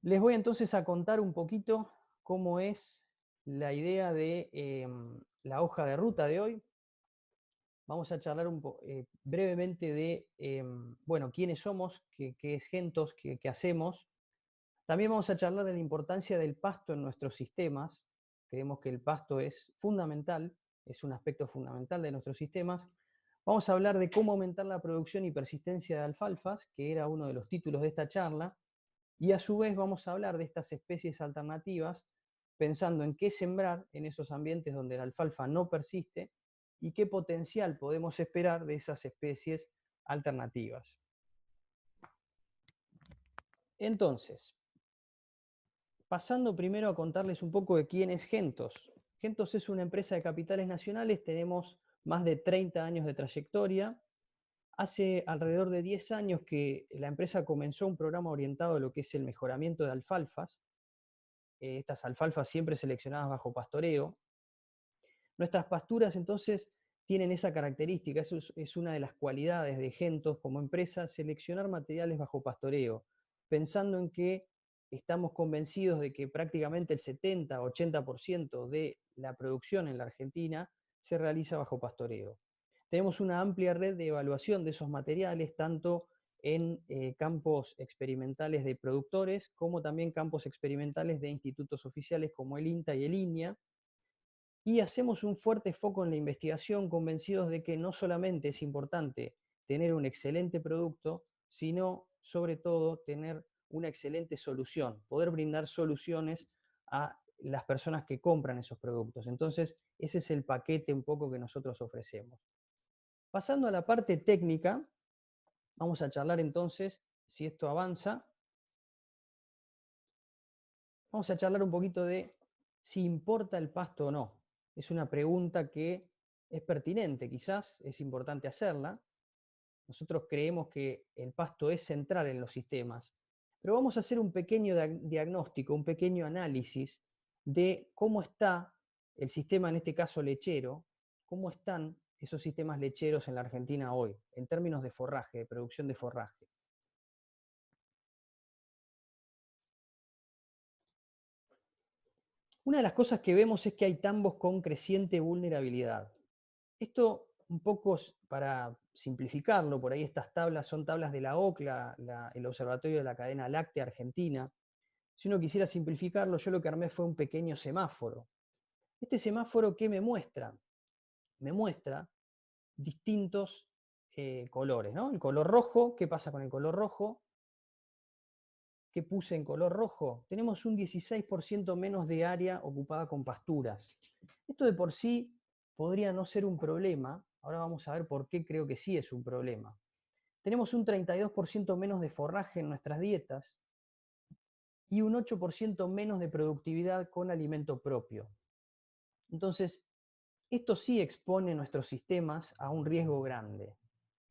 Les voy entonces a contar un poquito cómo es la idea de la hoja de ruta de hoy. Vamos a charlar brevemente de, bueno, quiénes somos, qué es Gentos, qué hacemos. También vamos a charlar de la importancia del pasto en nuestros sistemas. Creemos que el pasto es fundamental, es un aspecto fundamental de nuestros sistemas. Vamos a hablar de cómo aumentar la producción y persistencia de alfalfas, que era uno de los títulos de esta charla. Y a su vez vamos a hablar de estas especies alternativas, pensando en qué sembrar en esos ambientes donde la alfalfa no persiste y qué potencial podemos esperar de esas especies alternativas. Entonces, pasando primero a contarles un poco de quién es Gentos. Gentos es una empresa de capitales nacionales, tenemos más de 30 años de trayectoria. Hace alrededor de 10 años que la empresa comenzó un programa orientado a lo que es el mejoramiento de alfalfas. Estas alfalfas siempre seleccionadas bajo pastoreo. Nuestras pasturas entonces tienen esa característica, eso es una de las cualidades de Gentos como empresa, seleccionar materiales bajo pastoreo, pensando en que estamos convencidos de que prácticamente el 70-80% de la producción en la Argentina se realiza bajo pastoreo. Tenemos una amplia red de evaluación de esos materiales, tanto en campos experimentales de productores, como también campos experimentales de institutos oficiales como el INTA y el INIA, y hacemos un fuerte foco en la investigación, convencidos de que no solamente es importante tener un excelente producto, sino sobre todo tener una excelente solución, poder brindar soluciones a las personas que compran esos productos. Entonces, ese es el paquete un poco que nosotros ofrecemos. Pasando a la parte técnica, vamos a charlar entonces, si esto avanza, vamos a charlar un poquito de si importa el pasto o no. Es una pregunta que es pertinente, quizás es importante hacerla. Nosotros creemos que el pasto es central en los sistemas, pero vamos a hacer un pequeño diagnóstico, un pequeño análisis de cómo está el sistema, en este caso lechero, cómo están esos sistemas lecheros en la Argentina hoy, en términos de forraje, de producción de forraje. Una de las cosas que vemos es que hay tambos con creciente vulnerabilidad. Esto un poco para simplificarlo, por ahí estas tablas son tablas de la OCLA, el Observatorio de la Cadena Láctea Argentina. Si uno quisiera simplificarlo, yo lo que armé fue un pequeño semáforo. Este semáforo, ¿qué me muestra? Me muestra distintos colores, ¿no? El color rojo, ¿qué pasa con el color rojo? ¿Qué puse en color rojo? Tenemos un 16% menos de área ocupada con pasturas. Esto de por sí podría no ser un problema. Ahora vamos a ver por qué creo que sí es un problema. Tenemos un 32% menos de forraje en nuestras dietas y un 8% menos de productividad con alimento propio. Entonces, esto sí expone nuestros sistemas a un riesgo grande.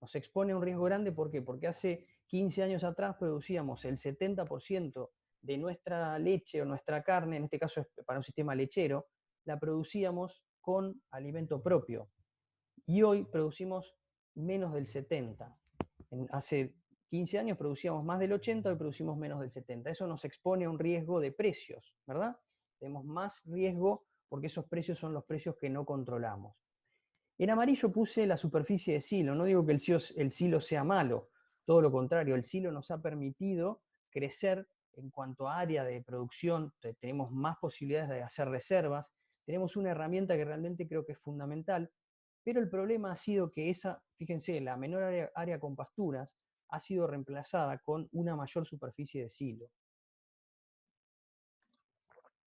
Nos expone a un riesgo grande, ¿por qué? Porque hace 15 años atrás producíamos el 70% de nuestra leche o nuestra carne, en este caso es para un sistema lechero, la producíamos con alimento propio. Y hoy producimos menos del 70%. Hace 15 años producíamos más del 80%, hoy producimos menos del 70%. Eso nos expone a un riesgo de precios, ¿verdad? Tenemos más riesgo porque esos precios son los precios que no controlamos. En amarillo puse la superficie de silo. No digo que el silo sea malo, todo lo contrario, el silo nos ha permitido crecer en cuanto a área de producción, tenemos más posibilidades de hacer reservas, tenemos una herramienta que realmente creo que es fundamental, pero el problema ha sido que fíjense, la menor área con pasturas ha sido reemplazada con una mayor superficie de silo.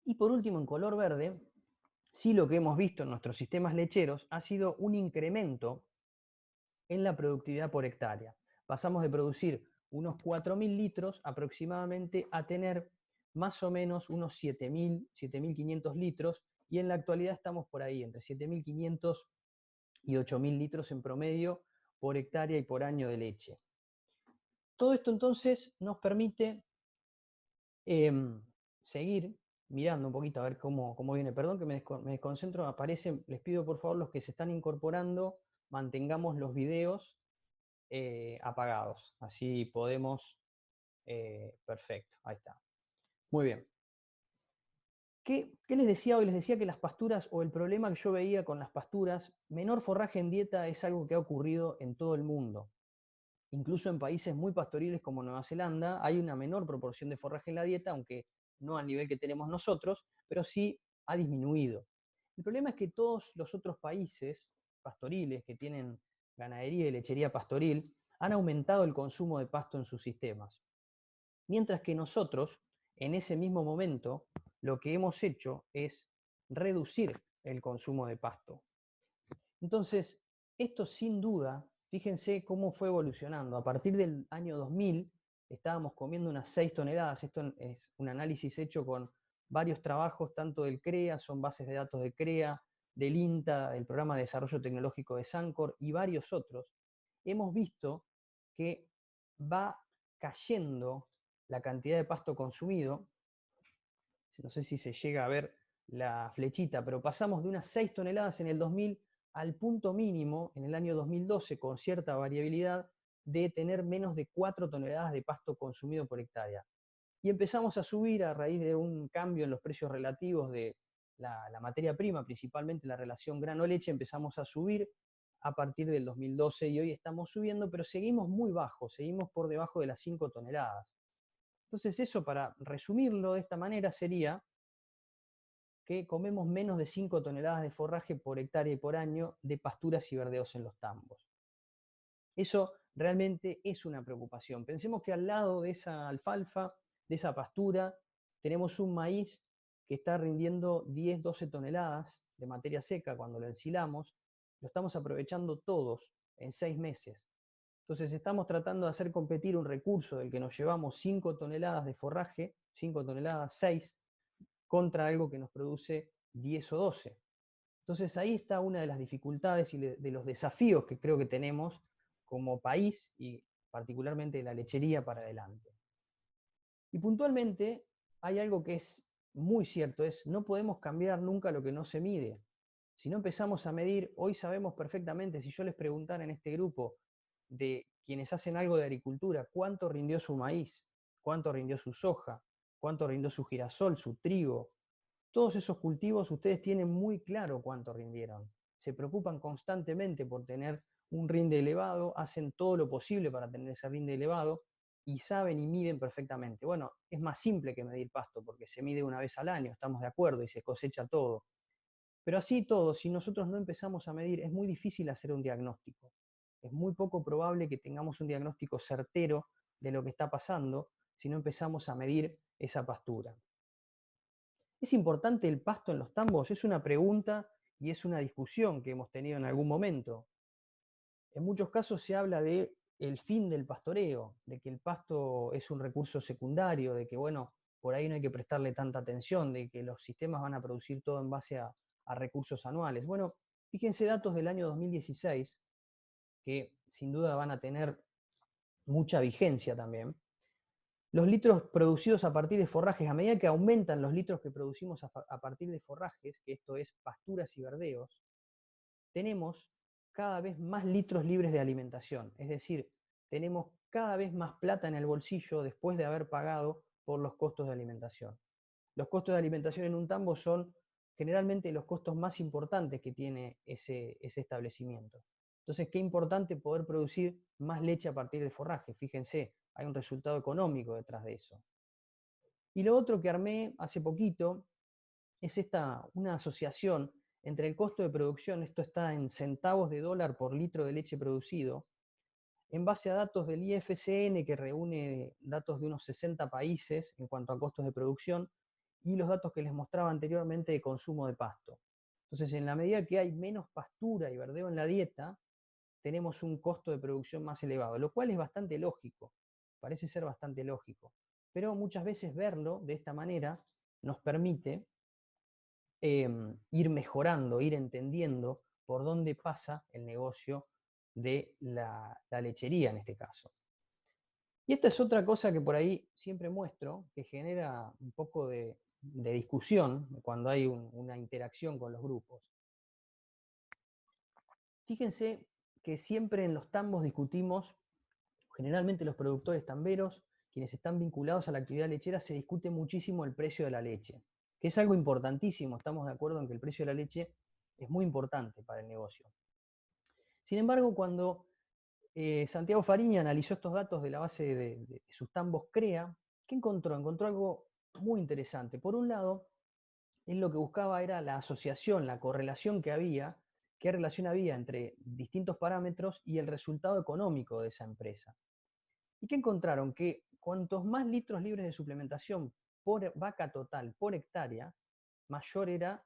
Y por último, en color verde, sí lo que hemos visto en nuestros sistemas lecheros ha sido un incremento en la productividad por hectárea. Pasamos de producir unos 4.000 litros aproximadamente a tener más o menos unos 7.000, 7.500 litros, y en la actualidad estamos por ahí, entre 7.500 y 8.000 litros en promedio por hectárea y por año de leche. Todo esto entonces nos permite seguir mirando un poquito a ver cómo viene. Perdón que me desconcentro, aparecen, les pido por favor los que se están incorporando, mantengamos los videos apagados. Así podemos, perfecto, ahí está. Muy bien. ¿Qué les decía hoy? Les decía que las pasturas, o el problema que yo veía con las pasturas, menor forraje en dieta es algo que ha ocurrido en todo el mundo. Incluso en países muy pastoriles como Nueva Zelanda hay una menor proporción de forraje en la dieta, aunque no al nivel que tenemos nosotros, pero sí ha disminuido. El problema es que todos los otros países pastoriles que tienen ganadería y lechería pastoril han aumentado el consumo de pasto en sus sistemas. Mientras que nosotros, en ese mismo momento, lo que hemos hecho es reducir el consumo de pasto. Entonces, esto sin duda, fíjense cómo fue evolucionando. A partir del año 2000 estábamos comiendo unas 6 toneladas. Esto es un análisis hecho con varios trabajos, tanto del CREA, son bases de datos de CREA, del INTA, el Programa de Desarrollo Tecnológico de Sancor y varios otros. Hemos visto que va cayendo la cantidad de pasto consumido. No sé si se llega a ver la flechita, pero pasamos de unas 6 toneladas en el 2000 al punto mínimo en el año 2012, con cierta variabilidad, de tener menos de 4 toneladas de pasto consumido por hectárea. Y empezamos a subir a raíz de un cambio en los precios relativos de la materia prima, principalmente la relación grano-leche, empezamos a subir a partir del 2012 y hoy estamos subiendo, pero seguimos muy bajos, seguimos por debajo de las 5 toneladas. Entonces eso, para resumirlo de esta manera, sería que comemos menos de 5 toneladas de forraje por hectárea y por año de pasturas y verdeos en los tambos. Eso realmente es una preocupación. Pensemos que al lado de esa alfalfa, de esa pastura, tenemos un maíz que está rindiendo 10, 12 toneladas de materia seca cuando lo ensilamos. Lo estamos aprovechando todos en 6 meses. Entonces estamos tratando de hacer competir un recurso del que nos llevamos 5 toneladas de forraje, 5 toneladas, 6, contra algo que nos produce 10 o 12. Entonces ahí está una de las dificultades y de los desafíos que creo que tenemos como país y particularmente la lechería para adelante. Y puntualmente hay algo que es muy cierto, es no podemos cambiar nunca lo que no se mide. Si no empezamos a medir, hoy sabemos perfectamente, si yo les preguntara en este grupo de quienes hacen algo de agricultura, cuánto rindió su maíz, cuánto rindió su soja, cuánto rindió su girasol, su trigo, todos esos cultivos ustedes tienen muy claro cuánto rindieron. Se preocupan constantemente por tener un rinde elevado, hacen todo lo posible para tener ese rinde elevado y saben y miden perfectamente. Bueno, es más simple que medir pasto porque se mide una vez al año, estamos de acuerdo, y se cosecha todo. Pero así todo, si nosotros no empezamos a medir, es muy difícil hacer un diagnóstico. Es muy poco probable que tengamos un diagnóstico certero de lo que está pasando si no empezamos a medir esa pastura. ¿Es importante el pasto en los tambos? Es una pregunta y es una discusión que hemos tenido en algún momento. En muchos casos se habla de el fin del pastoreo, de que el pasto es un recurso secundario, de que, bueno, por ahí no hay que prestarle tanta atención, de que los sistemas van a producir todo en base a recursos anuales. Bueno, fíjense datos del año 2016, que sin duda van a tener mucha vigencia también. Los litros producidos a partir de forrajes, a medida que aumentan los litros que producimos a partir de forrajes, que esto es pasturas y verdeos, tenemos cada vez más litros libres de alimentación. Es decir, tenemos cada vez más plata en el bolsillo después de haber pagado por los costos de alimentación. Los costos de alimentación en un tambo son generalmente los costos más importantes que tiene ese establecimiento. Entonces, qué importante poder producir más leche a partir de forraje. Fíjense, hay un resultado económico detrás de eso. Y lo otro que armé hace poquito es una asociación entre el costo de producción, esto está en centavos de dólar por litro de leche producido, en base a datos del IFCN, que reúne datos de unos 60 países en cuanto a costos de producción, y los datos que les mostraba anteriormente de consumo de pasto. Entonces, en la medida que hay menos pastura y verdeo en la dieta, tenemos un costo de producción más elevado, lo cual es bastante lógico, parece ser bastante lógico. Pero muchas veces verlo de esta manera nos permite ir mejorando, ir entendiendo por dónde pasa el negocio de la lechería en este caso. Y esta es otra cosa que por ahí siempre muestro, que genera un poco de discusión cuando hay una interacción con los grupos. Fíjense que siempre en los tambos discutimos, generalmente los productores tamberos, quienes están vinculados a la actividad lechera, se discute muchísimo el precio de la leche, que es algo importantísimo. Estamos de acuerdo en que el precio de la leche es muy importante para el negocio. Sin embargo, cuando Santiago Fariña analizó estos datos de la base de sus tambos CREA, ¿qué encontró? Encontró algo muy interesante. Por un lado, él lo que buscaba era la asociación, la correlación que había, qué relación había entre distintos parámetros y el resultado económico de esa empresa. ¿Y qué encontraron? Que cuantos más litros libres de suplementación por vaca total, por hectárea, mayor era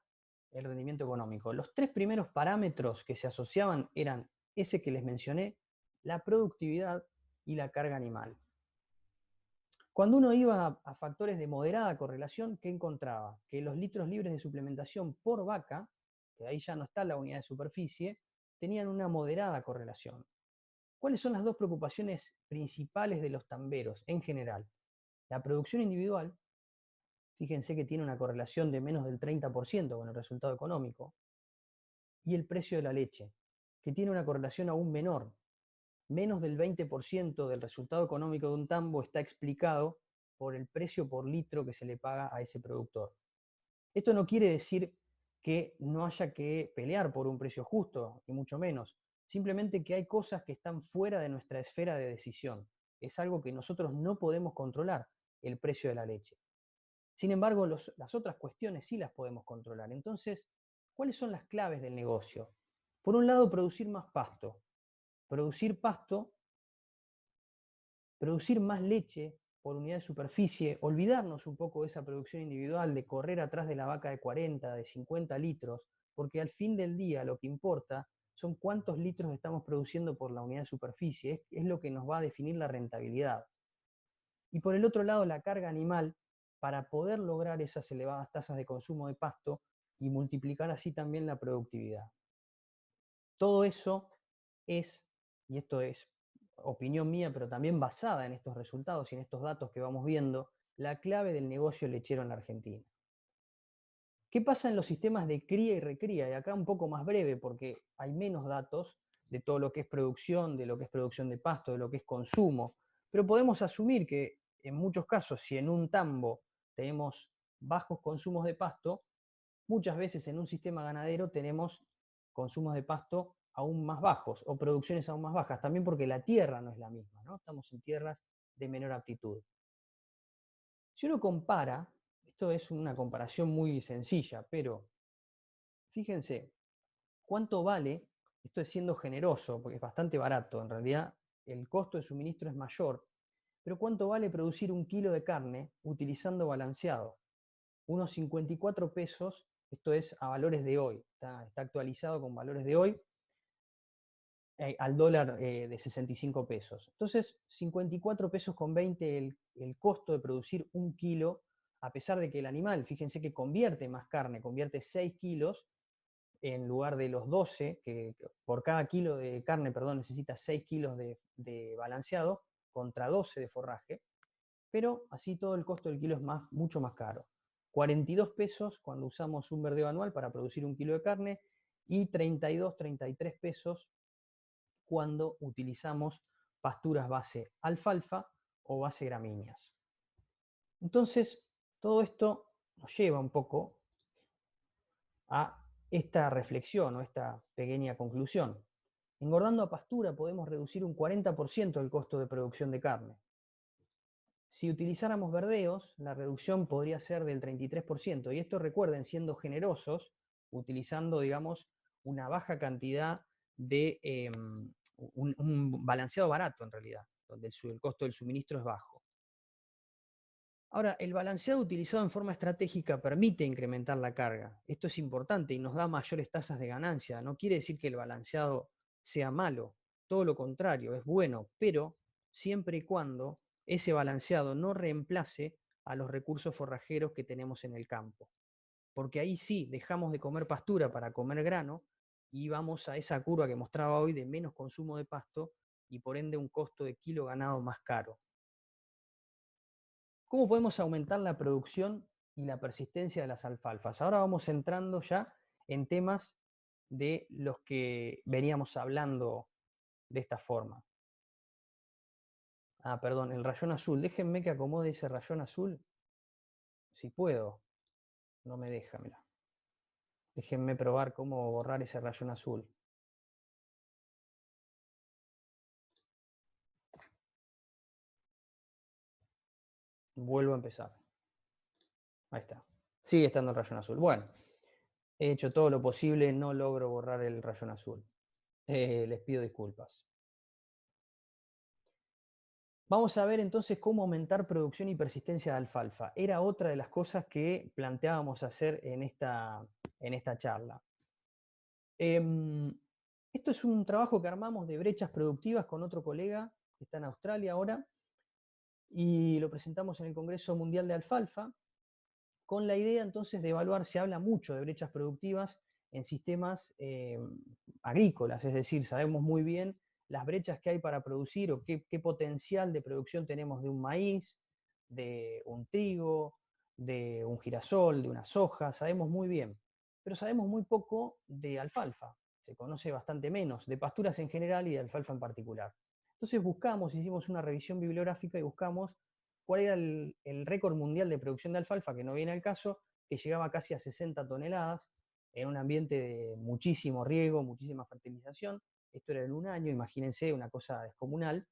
el rendimiento económico. Los tres primeros parámetros que se asociaban eran ese que les mencioné, la productividad y la carga animal. Cuando uno iba a factores de moderada correlación, ¿qué encontraba? Que los litros libres de suplementación por vaca, que ahí ya no está la unidad de superficie, tenían una moderada correlación. ¿Cuáles son las dos preocupaciones principales de los tamberos en general? La producción individual, fíjense que tiene una correlación de menos del 30% con el resultado económico, y el precio de la leche, que tiene una correlación aún menor. Menos del 20% del resultado económico de un tambo está explicado por el precio por litro que se le paga a ese productor. Esto no quiere decir que no haya que pelear por un precio justo, ni mucho menos. Simplemente que hay cosas que están fuera de nuestra esfera de decisión. Es algo que nosotros no podemos controlar, el precio de la leche. Sin embargo, las otras cuestiones sí las podemos controlar. Entonces, ¿cuáles son las claves del negocio? Por un lado, producir más pasto. Producir pasto, producir más leche por unidad de superficie, olvidarnos un poco de esa producción individual, de correr atrás de la vaca de 40, de 50 litros, porque al fin del día lo que importa son cuántos litros estamos produciendo por la unidad de superficie, es lo que nos va a definir la rentabilidad. Y por el otro lado, la carga animal, para poder lograr esas elevadas tasas de consumo de pasto y multiplicar así también la productividad. Todo eso es, y esto es opinión mía, pero también basada en estos resultados y en estos datos que vamos viendo, la clave del negocio lechero en la Argentina. ¿Qué pasa en los sistemas de cría y recría? Y acá un poco más breve, porque hay menos datos de todo lo que es producción, de lo que es producción de pasto, de lo que es consumo, pero podemos asumir que en muchos casos, si en un tambo tenemos bajos consumos de pasto, muchas veces en un sistema ganadero tenemos consumos de pasto aún más bajos o producciones aún más bajas, también porque la tierra no es la misma, ¿no? Estamos en tierras de menor aptitud. Si uno compara, esto es una comparación muy sencilla, pero fíjense, ¿cuánto vale? Esto es siendo generoso, porque es bastante barato, en realidad el costo de suministro es mayor, pero ¿cuánto vale producir un kilo de carne utilizando balanceado? Unos 54 pesos, esto es a valores de hoy, está actualizado con valores de hoy, al dólar de 65 pesos. Entonces, 54 pesos con 20 el costo de producir un kilo, a pesar de que el animal, fíjense que convierte más carne, convierte 6 kilos en lugar de los 12, que por cada kilo de carne, perdón, necesita 6 kilos de balanceado contra 12 de forraje, pero así todo el costo del kilo es mucho más caro. 42 pesos cuando usamos un verdeo anual para producir un kilo de carne y 32, 33 pesos cuando utilizamos pasturas base alfalfa o base gramíneas. Entonces, todo esto nos lleva un poco a esta reflexión o esta pequeña conclusión. Engordando a pastura podemos reducir un 40% el costo de producción de carne. Si utilizáramos verdeos, la reducción podría ser del 33%. Y esto recuerden, siendo generosos, utilizando, digamos, una baja cantidad de un balanceado barato en realidad, donde el costo del suministro es bajo. Ahora, el balanceado utilizado en forma estratégica permite incrementar la carga. Esto es importante y nos da mayores tasas de ganancia. No quiere decir que el balanceado sea malo, todo lo contrario, es bueno, pero siempre y cuando ese balanceado no reemplace a los recursos forrajeros que tenemos en el campo. Porque ahí sí dejamos de comer pastura para comer grano y vamos a esa curva que mostraba hoy de menos consumo de pasto y por ende un costo de kilo ganado más caro. ¿Cómo podemos aumentar la producción y la persistencia de las alfalfas? Ahora vamos entrando ya en temas de los que veníamos hablando de esta forma. Ah, perdón, el rayón azul. Déjenme que acomode ese rayón azul. Si puedo. No me deja, mira. Déjenme probar cómo borrar ese rayón azul. Vuelvo a empezar. Ahí está. Sigue estando el rayón azul. Bueno, he hecho todo lo posible, no logro borrar el rayón azul. Les pido disculpas. Vamos a ver entonces cómo aumentar producción y persistencia de alfalfa. Era otra de las cosas que planteábamos hacer en esta charla. Esto es un trabajo que armamos de brechas productivas con otro colega que está en Australia ahora y lo presentamos en el Congreso Mundial de Alfalfa con la idea entonces de evaluar, se habla mucho de brechas productivas en sistemas agrícolas, es decir, sabemos muy bien las brechas que hay para producir o qué potencial de producción tenemos de un maíz, de un trigo, de un girasol, de una soja, sabemos muy bien, pero sabemos muy poco de alfalfa, se conoce bastante menos, de pasturas en general y de alfalfa en particular. Entonces buscamos, hicimos una revisión bibliográfica y buscamos cuál era el récord mundial de producción de alfalfa, que no viene al caso, que llegaba casi a 60 toneladas en un ambiente de muchísimo riego, muchísima fertilización. Esto era en un año, imagínense, una cosa descomunal,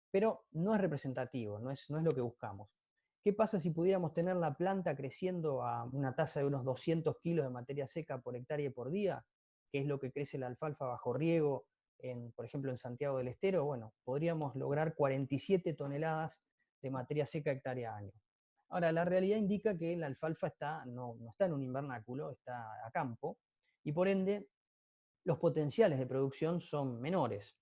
pero no es representativo, no es lo que buscamos. ¿Qué pasa si pudiéramos tener la planta creciendo a una tasa de unos 200 kilos de materia seca por hectárea por día, que es lo que crece la alfalfa bajo riego, por ejemplo, en Santiago del Estero? Bueno, podríamos lograr 47 toneladas de materia seca hectárea año. Ahora, la realidad indica que la alfalfa no está en un invernáculo, está a campo, y por ende los potenciales de producción son menores.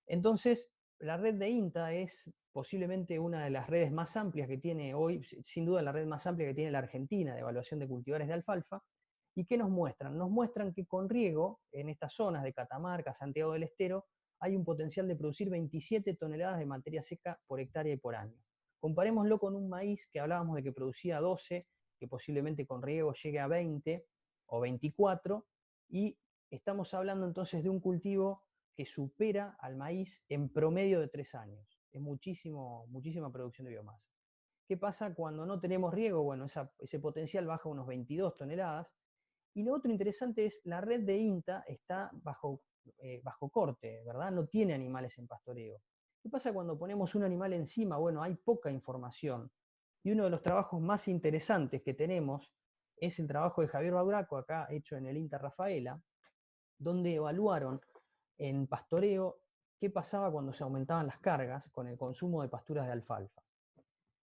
Entonces, la red de INTA es posiblemente una de las redes más amplias que tiene hoy, sin duda la red más amplia que tiene la Argentina de evaluación de cultivares de alfalfa. ¿Y qué nos muestran? Nos muestran que con riego, en estas zonas de Catamarca, Santiago del Estero, hay un potencial de producir 27 toneladas de materia seca por hectárea y por año. Comparémoslo con un maíz que hablábamos de que producía 12, que posiblemente con riego llegue a 20 o 24, y estamos hablando entonces de un cultivo que supera al maíz en promedio de 3 años. Es muchísima producción de biomasa. ¿Qué pasa cuando no tenemos riego? Bueno, ese potencial baja a unos 22 toneladas. Y lo otro interesante es la red de INTA está bajo corte, ¿verdad? No tiene animales en pastoreo. ¿Qué pasa cuando ponemos un animal encima? Bueno, hay poca información. Y uno de los trabajos más interesantes que tenemos es el trabajo de Javier Bauraco, acá hecho en el INTA Rafaela, donde evaluaron en pastoreo qué pasaba cuando se aumentaban las cargas con el consumo de pasturas de alfalfa.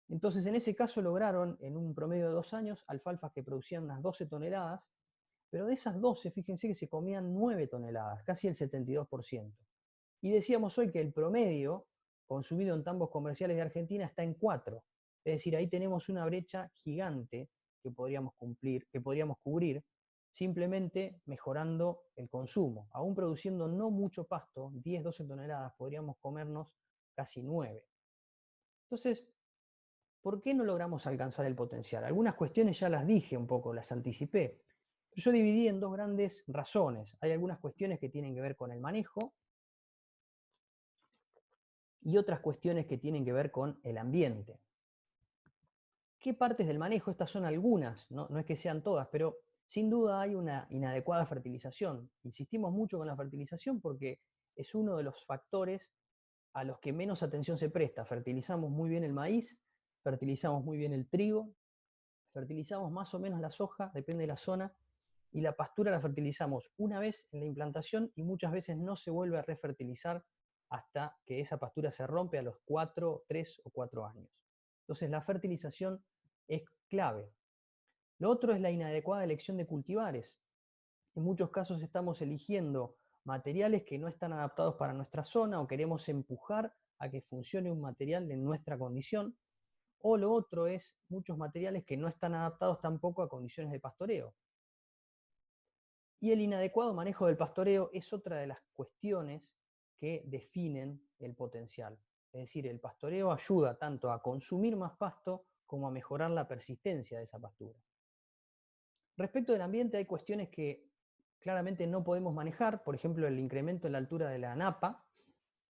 Entonces, en ese caso lograron, en un promedio de 2 años, alfalfas que producían unas 12 toneladas, pero de esas 12, fíjense que se comían 9 toneladas, casi el 72%. Y decíamos hoy que el promedio consumido en tambos comerciales de Argentina está en 4. Es decir, ahí tenemos una brecha gigante que podríamos cubrir simplemente mejorando el consumo. Aún produciendo no mucho pasto, 10, 12 toneladas, podríamos comernos casi 9. Entonces, ¿por qué no logramos alcanzar el potencial? Algunas cuestiones ya las dije un poco, las anticipé. Yo dividí en dos grandes razones. Hay algunas cuestiones que tienen que ver con el manejo y otras cuestiones que tienen que ver con el ambiente. ¿Qué partes del manejo? Estas son algunas, no es que sean todas, pero sin duda hay una inadecuada fertilización. Insistimos mucho con la fertilización porque es uno de los factores a los que menos atención se presta. Fertilizamos muy bien el maíz, fertilizamos muy bien el trigo, fertilizamos más o menos la soja, depende de la zona, y la pastura la fertilizamos una vez en la implantación y muchas veces no se vuelve a refertilizar hasta que esa pastura se rompe a los 4, 3 o 4 años. Entonces la fertilización es clave. Lo otro es la inadecuada elección de cultivares. En muchos casos estamos eligiendo materiales que no están adaptados para nuestra zona o queremos empujar a que funcione un material en nuestra condición. O lo otro es muchos materiales que no están adaptados tampoco a condiciones de pastoreo. Y el inadecuado manejo del pastoreo es otra de las cuestiones que definen el potencial. Es decir, el pastoreo ayuda tanto a consumir más pasto como a mejorar la persistencia de esa pastura. Respecto del ambiente hay cuestiones que claramente no podemos manejar, por ejemplo el incremento en la altura de la napa,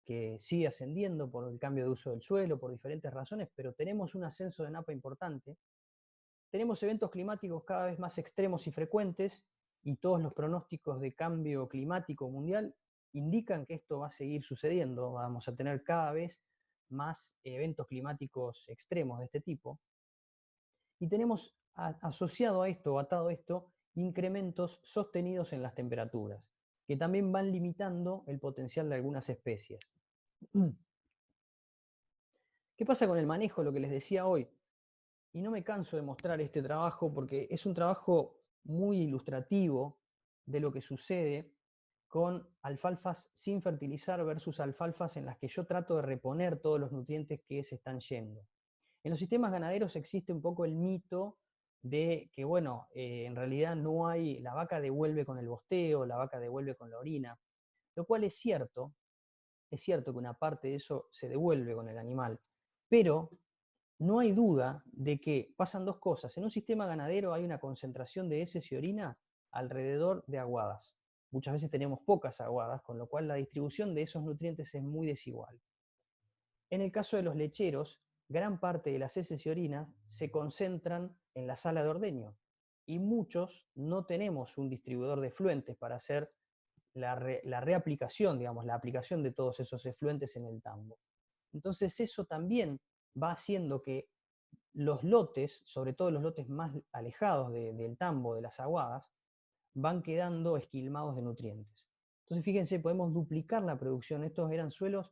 que sigue ascendiendo por el cambio de uso del suelo, por diferentes razones, pero tenemos un ascenso de napa importante. Tenemos eventos climáticos cada vez más extremos y frecuentes, y todos los pronósticos de cambio climático mundial indican que esto va a seguir sucediendo. Vamos a tener cada vez más eventos climáticos extremos de este tipo. Y tenemos asociado a esto, atado a esto, incrementos sostenidos en las temperaturas, que también van limitando el potencial de algunas especies. ¿Qué pasa con el manejo? Lo que les decía hoy. Y no me canso de mostrar este trabajo porque es un trabajo muy ilustrativo de lo que sucede con alfalfas sin fertilizar versus alfalfas en las que yo trato de reponer todos los nutrientes que se están yendo. En los sistemas ganaderos existe un poco el mito de que, bueno, en realidad no hay, la vaca devuelve con el bosteo, la vaca devuelve con la orina, lo cual es cierto que una parte de eso se devuelve con el animal, pero no hay duda de que pasan dos cosas. En un sistema ganadero hay una concentración de heces y orina alrededor de aguadas. Muchas veces tenemos pocas aguadas, con lo cual la distribución de esos nutrientes es muy desigual. En el caso de los lecheros, gran parte de las heces y orina se concentran en la sala de ordeño y muchos no tenemos un distribuidor de efluentes para hacer la reaplicación, digamos, la aplicación de todos esos efluentes en el tambo. Entonces eso también va haciendo que los lotes, sobre todo los lotes más alejados del tambo, de las aguadas, van quedando esquilmados de nutrientes. Entonces fíjense, podemos duplicar la producción. Estos eran suelos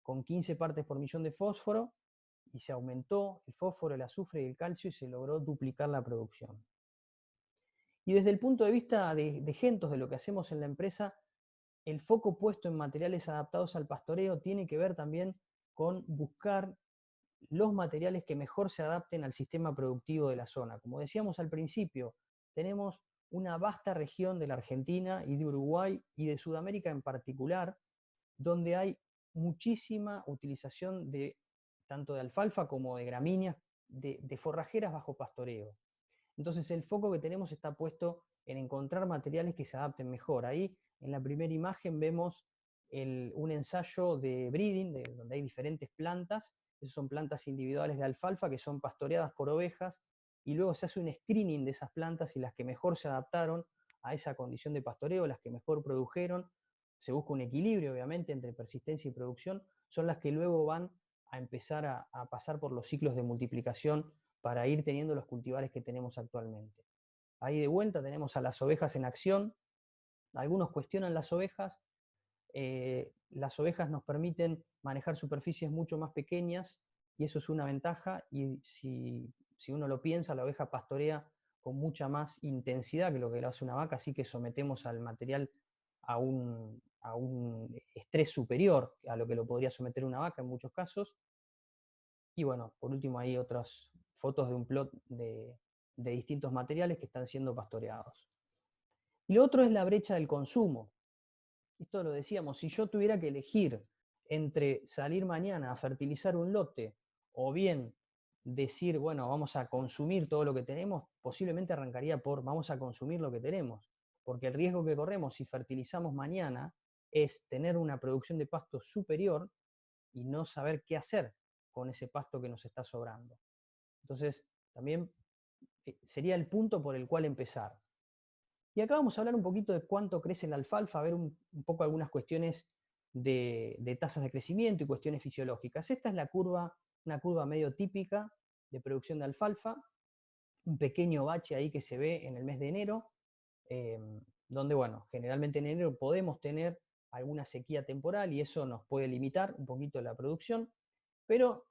con 15 partes por millón de fósforo y se aumentó el fósforo, el azufre y el calcio y se logró duplicar la producción. Y desde el punto de vista de Gentos, de lo que hacemos en la empresa, el foco puesto en materiales adaptados al pastoreo tiene que ver también con buscar los materiales que mejor se adapten al sistema productivo de la zona. Como decíamos al principio, tenemos una vasta región de la Argentina y de Uruguay y de Sudamérica en particular, donde hay muchísima utilización de tanto de alfalfa como de gramíneas, de forrajeras bajo pastoreo. Entonces el foco que tenemos está puesto en encontrar materiales que se adapten mejor. Ahí en la primera imagen vemos un ensayo de breeding, donde hay diferentes plantas. Esas son plantas individuales de alfalfa que son pastoreadas por ovejas y luego se hace un screening de esas plantas y las que mejor se adaptaron a esa condición de pastoreo, las que mejor produjeron. Se busca un equilibrio, obviamente, entre persistencia y producción. Son las que luego van a empezar a pasar por los ciclos de multiplicación para ir teniendo los cultivares que tenemos actualmente. Ahí de vuelta tenemos a las ovejas en acción. Algunos cuestionan las ovejas nos permiten manejar superficies mucho más pequeñas y eso es una ventaja y si uno lo piensa, la oveja pastorea con mucha más intensidad que lo que lo hace una vaca, así que sometemos al material a un estrés superior a lo que lo podría someter una vaca en muchos casos. Y bueno, por último hay otras fotos de un plot de distintos materiales que están siendo pastoreados. Y lo otro es la brecha del consumo. Esto lo decíamos, si yo tuviera que elegir entre salir mañana a fertilizar un lote o bien decir, bueno, vamos a consumir todo lo que tenemos, posiblemente arrancaría por vamos a consumir lo que tenemos, porque el riesgo que corremos si fertilizamos mañana es tener una producción de pasto superior y no saber qué hacer con ese pasto que nos está sobrando. Entonces, también sería el punto por el cual empezar. Y acá vamos a hablar un poquito de cuánto crece la alfalfa, a ver un poco algunas cuestiones de tasas de crecimiento y cuestiones fisiológicas. Esta es una curva medio típica de producción de alfalfa, un pequeño bache ahí que se ve en el mes de enero, eh, donde, bueno, generalmente en enero podemos tener alguna sequía temporal y eso nos puede limitar un poquito la producción, pero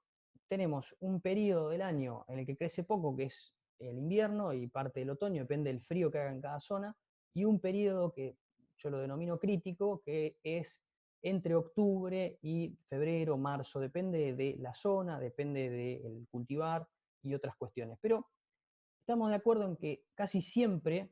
tenemos un periodo del año en el que crece poco, que es el invierno y parte del otoño, depende del frío que haga en cada zona, y un periodo que yo lo denomino crítico, que es entre octubre y febrero, marzo, depende de la zona, depende del cultivar y otras cuestiones. Pero estamos de acuerdo en que casi siempre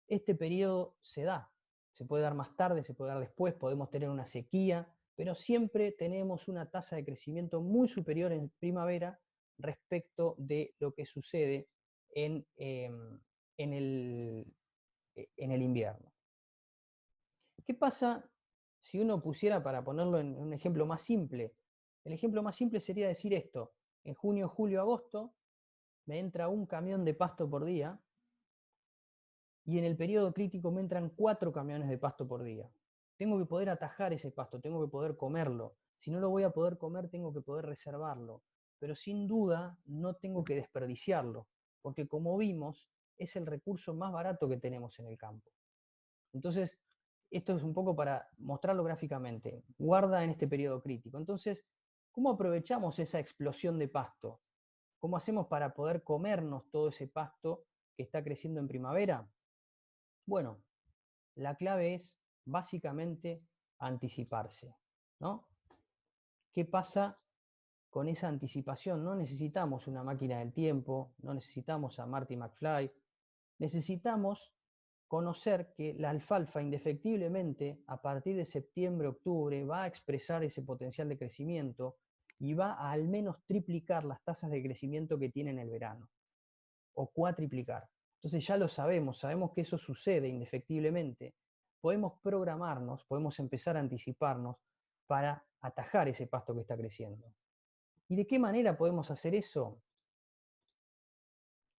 este periodo se da. Se puede dar más tarde, se puede dar después, podemos tener una sequía, pero siempre tenemos una tasa de crecimiento muy superior en primavera respecto de lo que sucede en el invierno. ¿Qué pasa Si uno pusiera, para ponerlo en un ejemplo más simple, el ejemplo más simple sería decir esto: en junio, julio, agosto me entra un camión de pasto por día, y en el periodo crítico me entran 4 camiones de pasto por día. Tengo que poder atajar ese pasto, tengo que poder comerlo. Si no lo voy a poder comer, tengo que poder reservarlo. Pero sin duda no tengo que desperdiciarlo, porque como vimos, es el recurso más barato que tenemos en el campo. Entonces, esto es un poco para mostrarlo gráficamente. Guarda en este periodo crítico. Entonces, ¿cómo aprovechamos esa explosión de pasto? ¿Cómo hacemos para poder comernos todo ese pasto que está creciendo en primavera? Bueno, la clave es básicamente anticiparse, ¿no? ¿Qué pasa con esa anticipación? No necesitamos una máquina del tiempo, no necesitamos a Marty McFly, necesitamos conocer que la alfalfa indefectiblemente a partir de septiembre, octubre va a expresar ese potencial de crecimiento y va a al menos triplicar las tasas de crecimiento que tiene en el verano, o cuatriplicar. Entonces ya lo sabemos, sabemos que eso sucede indefectiblemente. Podemos programarnos, podemos empezar a anticiparnos para atajar ese pasto que está creciendo. ¿Y de qué manera podemos hacer eso?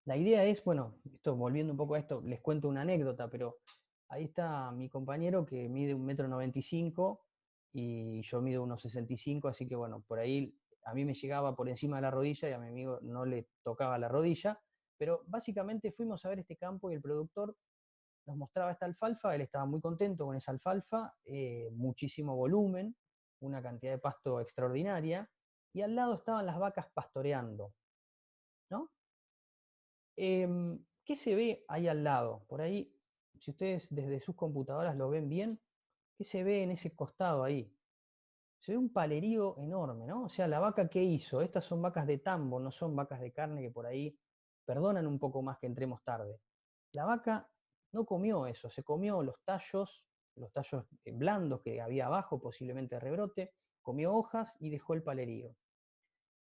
La idea es, bueno, esto, volviendo un poco a esto, les cuento una anécdota, pero ahí está mi compañero que mide 1,95 m y yo mido 1,65 m, así que bueno, por ahí a mí me llegaba por encima de la rodilla y a mi amigo no le tocaba la rodilla, pero básicamente fuimos a ver este campo y el productor nos mostraba esta alfalfa, él estaba muy contento con esa alfalfa, muchísimo volumen, una cantidad de pasto extraordinaria, y al lado estaban las vacas pastoreando, ¿no? ¿Qué se ve ahí al lado? Por ahí, si ustedes desde sus computadoras lo ven bien, ¿qué se ve en ese costado ahí? Se ve un palerío enorme, ¿no? O sea, la vaca, ¿qué hizo? Estas son vacas de tambo, no son vacas de carne que por ahí perdonan un poco más que entremos tarde. La vaca no comió eso, se comió los tallos blandos que había abajo, posiblemente de rebrote, comió hojas y dejó el palerío.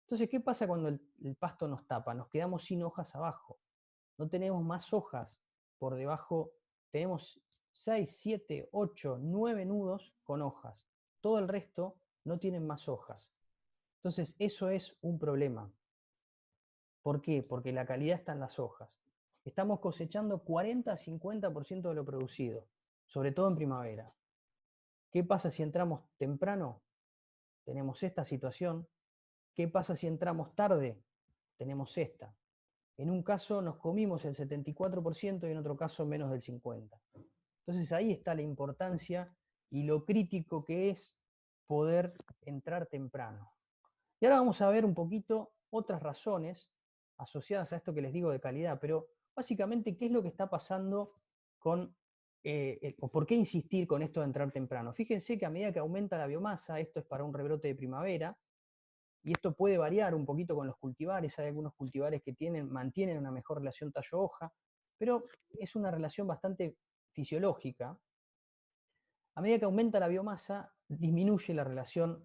Entonces, ¿qué pasa cuando el pasto nos tapa? Nos quedamos sin hojas abajo. No tenemos más hojas por debajo, tenemos 6, 7, 8, 9 nudos con hojas. Todo el resto no tienen más hojas. Entonces, eso es un problema. ¿Por qué? Porque la calidad está en las hojas. Estamos cosechando 40-50% de lo producido, sobre todo en primavera. ¿Qué pasa si entramos temprano? Tenemos esta situación. ¿Qué pasa si entramos tarde? Tenemos esta. En un caso nos comimos el 74% y en otro caso menos del 50%. Entonces ahí está la importancia y lo crítico que es poder entrar temprano. Y ahora vamos a ver un poquito otras razones asociadas a esto que les digo de calidad, pero básicamente qué es lo que está pasando con, o por qué insistir con esto de entrar temprano. Fíjense que a medida que aumenta la biomasa, esto es para un rebrote de primavera, y esto puede variar un poquito con los cultivares, hay algunos cultivares que mantienen una mejor relación tallo-hoja, pero es una relación bastante fisiológica. A medida que aumenta la biomasa, disminuye la relación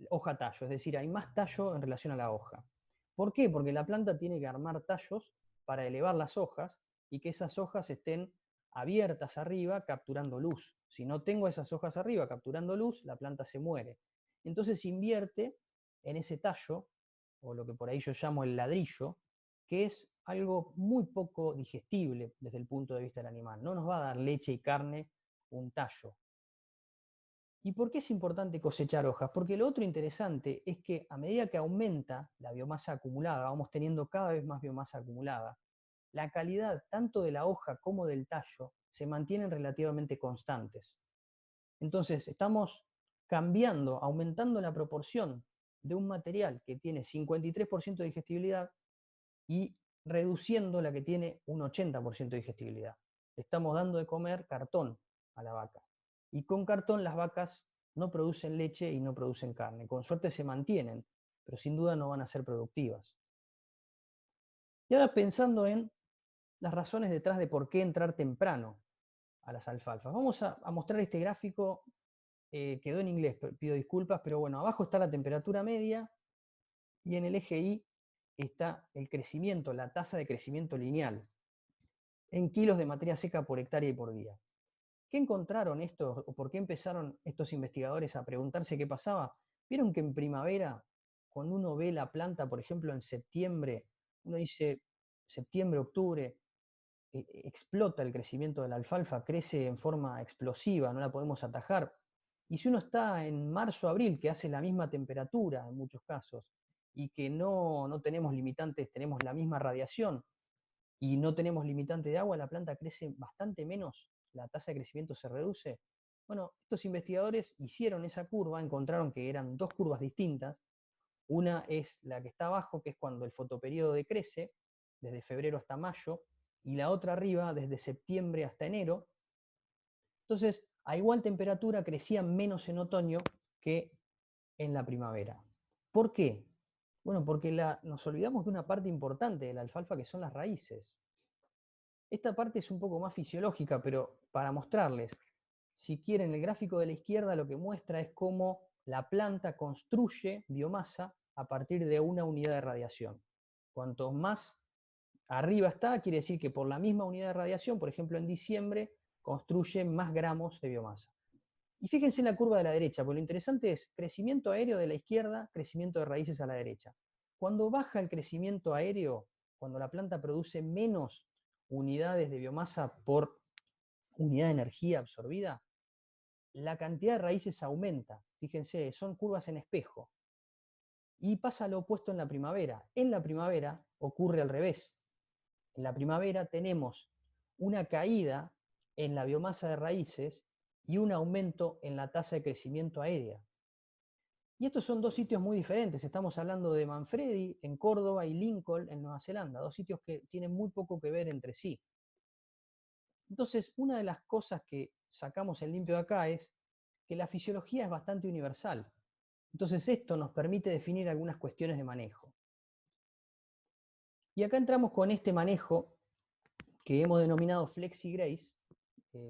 hoja-tallo, es decir, hay más tallo en relación a la hoja. ¿Por qué? Porque la planta tiene que armar tallos para elevar las hojas y que esas hojas estén abiertas arriba capturando luz. Si no tengo esas hojas arriba capturando luz, la planta se muere. Entonces invierte en ese tallo, o lo que por ahí yo llamo el ladrillo, que es algo muy poco digestible desde el punto de vista del animal. No nos va a dar leche y carne un tallo. ¿Y por qué es importante cosechar hojas? Porque lo otro interesante es que a medida que aumenta la biomasa acumulada, vamos teniendo cada vez más biomasa acumulada, la calidad tanto de la hoja como del tallo se mantienen relativamente constantes. Entonces estamos cambiando, aumentando la proporción de un material que tiene 53% de digestibilidad y reduciendo la que tiene un 80% de digestibilidad. Estamos dando de comer cartón a la vaca. Y con cartón las vacas no producen leche y no producen carne. Con suerte se mantienen, pero sin duda no van a ser productivas. Y ahora pensando en las razones detrás de por qué entrar temprano a las alfalfas. Vamos a mostrar este gráfico, quedó en inglés, pido disculpas, pero bueno, abajo está la temperatura media y en el eje Y está el crecimiento, la tasa de crecimiento lineal, en kilos de materia seca por hectárea y por día. ¿Qué encontraron estos, o por qué empezaron estos investigadores a preguntarse qué pasaba? Vieron que en primavera, cuando uno ve la planta, por ejemplo, en septiembre, uno dice septiembre, octubre, explota el crecimiento de la alfalfa, crece en forma explosiva, no la podemos atajar. Y si uno está en marzo, abril, que hace la misma temperatura en muchos casos, y que no tenemos limitantes, tenemos la misma radiación, y no tenemos limitante de agua, la planta crece bastante menos, la tasa de crecimiento se reduce. Bueno, estos investigadores hicieron esa curva, encontraron que eran dos curvas distintas. Una es la que está abajo, que es cuando el fotoperíodo decrece, desde febrero hasta mayo, y la otra arriba, desde septiembre hasta enero. Entonces, a igual temperatura crecían menos en otoño que en la primavera. ¿Por qué? Bueno, porque nos olvidamos de una parte importante de la alfalfa, que son las raíces. Esta parte es un poco más fisiológica, pero para mostrarles, si quieren, el gráfico de la izquierda lo que muestra es cómo la planta construye biomasa a partir de una unidad de radiación. Cuanto más arriba está, quiere decir que por la misma unidad de radiación, por ejemplo en diciembre, construye más gramos de biomasa. Y fíjense en la curva de la derecha, porque lo interesante es crecimiento aéreo de la izquierda, crecimiento de raíces a la derecha. Cuando baja el crecimiento aéreo, cuando la planta produce menos unidades de biomasa por unidad de energía absorbida, la cantidad de raíces aumenta. Fíjense, son curvas en espejo. Y pasa lo opuesto en la primavera. En la primavera ocurre al revés. En la primavera tenemos una caída en la biomasa de raíces y un aumento en la tasa de crecimiento aérea. Y estos son dos sitios muy diferentes. Estamos hablando de Manfredi en Córdoba y Lincoln en Nueva Zelanda, dos sitios que tienen muy poco que ver entre sí. Entonces, una de las cosas que sacamos en limpio de acá es que la fisiología es bastante universal. Entonces, esto nos permite definir algunas cuestiones de manejo. Y acá entramos con este manejo que hemos denominado FlexiGrace,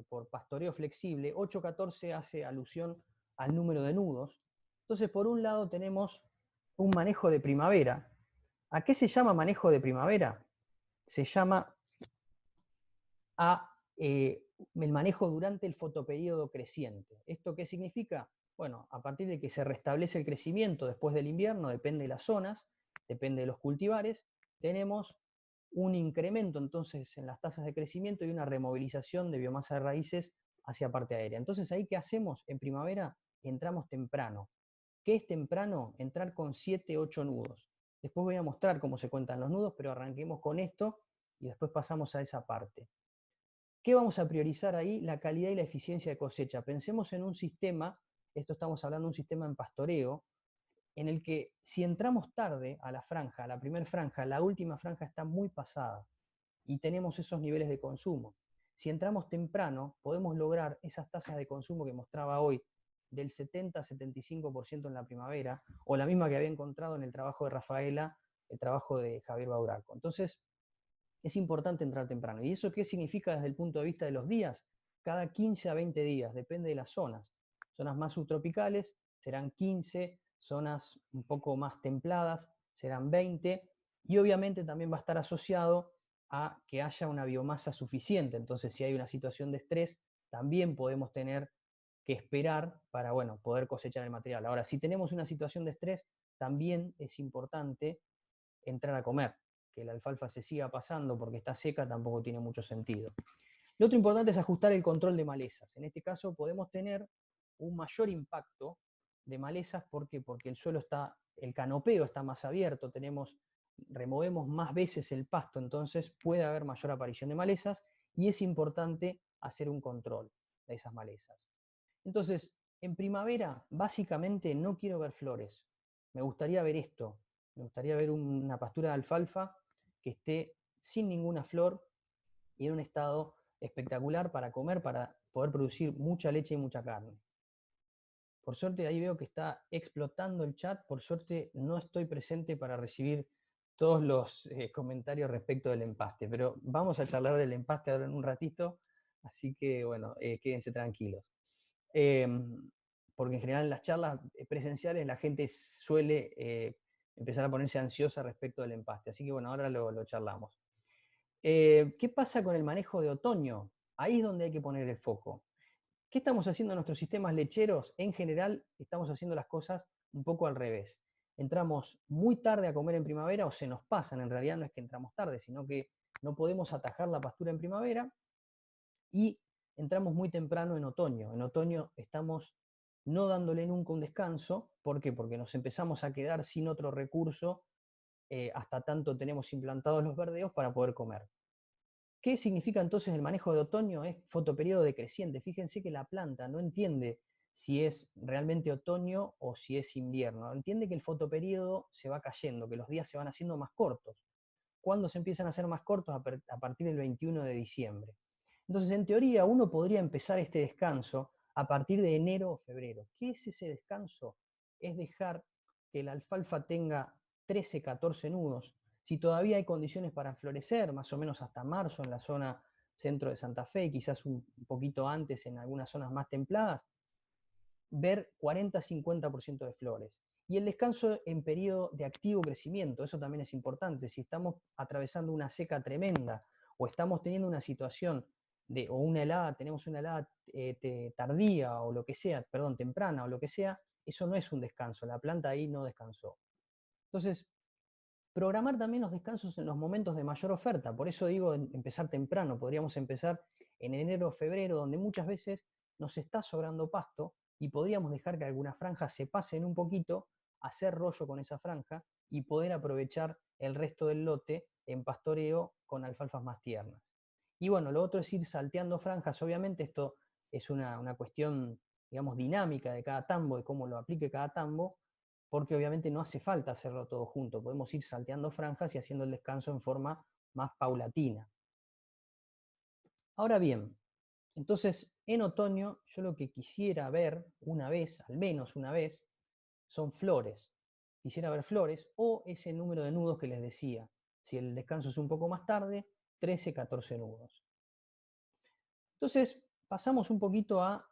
por pastoreo flexible. 814 hace alusión al número de nudos. Entonces, por un lado tenemos un manejo de primavera. ¿A qué se llama manejo de primavera? Se llama el manejo durante el fotoperíodo creciente. ¿Esto qué significa? Bueno, a partir de que se restablece el crecimiento después del invierno, depende de las zonas, depende de los cultivares, tenemos un incremento entonces en las tasas de crecimiento y una removilización de biomasa de raíces hacia parte aérea. Entonces, ¿ahí qué hacemos? En primavera entramos temprano. ¿Qué es temprano? Entrar con 7, 8 nudos. Después voy a mostrar cómo se cuentan los nudos, pero arranquemos con esto y después pasamos a esa parte. ¿Qué vamos a priorizar ahí? La calidad y la eficiencia de cosecha. Pensemos en un sistema, esto estamos hablando de un sistema en pastoreo, en el que si entramos tarde a la franja, a la primera franja, la última franja está muy pasada y tenemos esos niveles de consumo. Si entramos temprano, podemos lograr esas tasas de consumo que mostraba hoy, del 70-75% en la primavera, o la misma que había encontrado en el trabajo de Rafaela, el trabajo de Javier Bauraco. Entonces, es importante entrar temprano. ¿Y eso qué significa desde el punto de vista de los días? Cada 15 a 20 días, depende de las zonas. Zonas más subtropicales serán 15, zonas un poco más templadas serán 20, y obviamente también va a estar asociado a que haya una biomasa suficiente. Entonces, si hay una situación de estrés, también podemos tener que esperar para, bueno, poder cosechar el material. Ahora, si tenemos una situación de estrés, también es importante entrar a comer. Que la alfalfa se siga pasando porque está seca tampoco tiene mucho sentido. Lo otro importante es ajustar el control de malezas. En este caso podemos tener un mayor impacto de malezas. ¿Por qué? Porque el suelo está, el canopeo está más abierto, removemos más veces el pasto, entonces puede haber mayor aparición de malezas y es importante hacer un control de esas malezas. Entonces, en primavera, básicamente no quiero ver flores. Me gustaría ver esto. Me gustaría ver una pastura de alfalfa que esté sin ninguna flor y en un estado espectacular para comer, para poder producir mucha leche y mucha carne. Por suerte ahí veo que está explotando el chat. Por suerte no estoy presente para recibir todos los comentarios respecto del empaste, pero vamos a charlar del empaste ahora en un ratito, así que bueno, quédense tranquilos. Porque en general en las charlas presenciales la gente suele empezar a ponerse ansiosa respecto del empaste. Así que bueno, ahora lo charlamos. ¿Qué pasa con el manejo de otoño? Ahí es donde hay que poner el foco. ¿Qué estamos haciendo en nuestros sistemas lecheros? En general, estamos haciendo las cosas un poco al revés. Entramos muy tarde a comer en primavera, o se nos pasan, en realidad no es que entramos tarde, sino que no podemos atajar la pastura en primavera, y entramos muy temprano en otoño. En otoño estamos no dándole nunca un descanso. ¿Por qué? Porque nos empezamos a quedar sin otro recurso hasta tanto tenemos implantados los verdeos para poder comer. ¿Qué significa entonces el manejo de otoño? Es fotoperiodo decreciente. Fíjense que la planta no entiende si es realmente otoño o si es invierno. Entiende que el fotoperiodo se va cayendo, que los días se van haciendo más cortos. ¿Cuándo se empiezan a hacer más cortos? A partir del 21 de diciembre. Entonces, en teoría, uno podría empezar este descanso a partir de enero o febrero. ¿Qué es ese descanso? Es dejar que la alfalfa tenga 13, 14 nudos. Si todavía hay condiciones para florecer, más o menos hasta marzo en la zona centro de Santa Fe, quizás un poquito antes en algunas zonas más templadas, ver 40-50% de flores. Y el descanso en periodo de activo crecimiento, eso también es importante. Si estamos atravesando una seca tremenda o estamos teniendo una situación o una helada, tenemos una helada tardía o lo que sea, perdón, temprana o lo que sea, eso no es un descanso, la planta ahí no descansó. Entonces, programar también los descansos en los momentos de mayor oferta, por eso digo empezar temprano, podríamos empezar en enero o febrero, donde muchas veces nos está sobrando pasto y podríamos dejar que algunas franjas se pasen un poquito, hacer rollo con esa franja y poder aprovechar el resto del lote en pastoreo con alfalfas más tiernas. Y bueno, lo otro es ir salteando franjas, obviamente esto es una cuestión, digamos, dinámica de cada tambo, de cómo lo aplique cada tambo, porque obviamente no hace falta hacerlo todo junto, podemos ir salteando franjas y haciendo el descanso en forma más paulatina. Ahora bien, entonces en otoño yo lo que quisiera ver una vez, al menos una vez, son flores. Quisiera ver flores o ese número de nudos que les decía. Si el descanso es un poco más tarde, 13, 14 nudos. Entonces pasamos un poquito a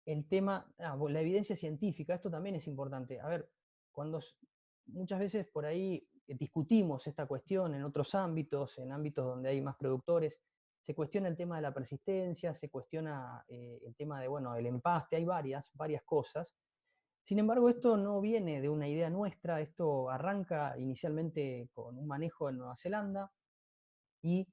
el tema, la evidencia científica. Esto también es importante. A ver, cuando muchas veces por ahí discutimos esta cuestión en otros ámbitos, en ámbitos donde hay más productores, se cuestiona el tema de la persistencia, se cuestiona el tema de, bueno, el empaste, hay varias cosas. Sin embargo, esto no viene de una idea nuestra, esto arranca inicialmente con un manejo en Nueva Zelanda y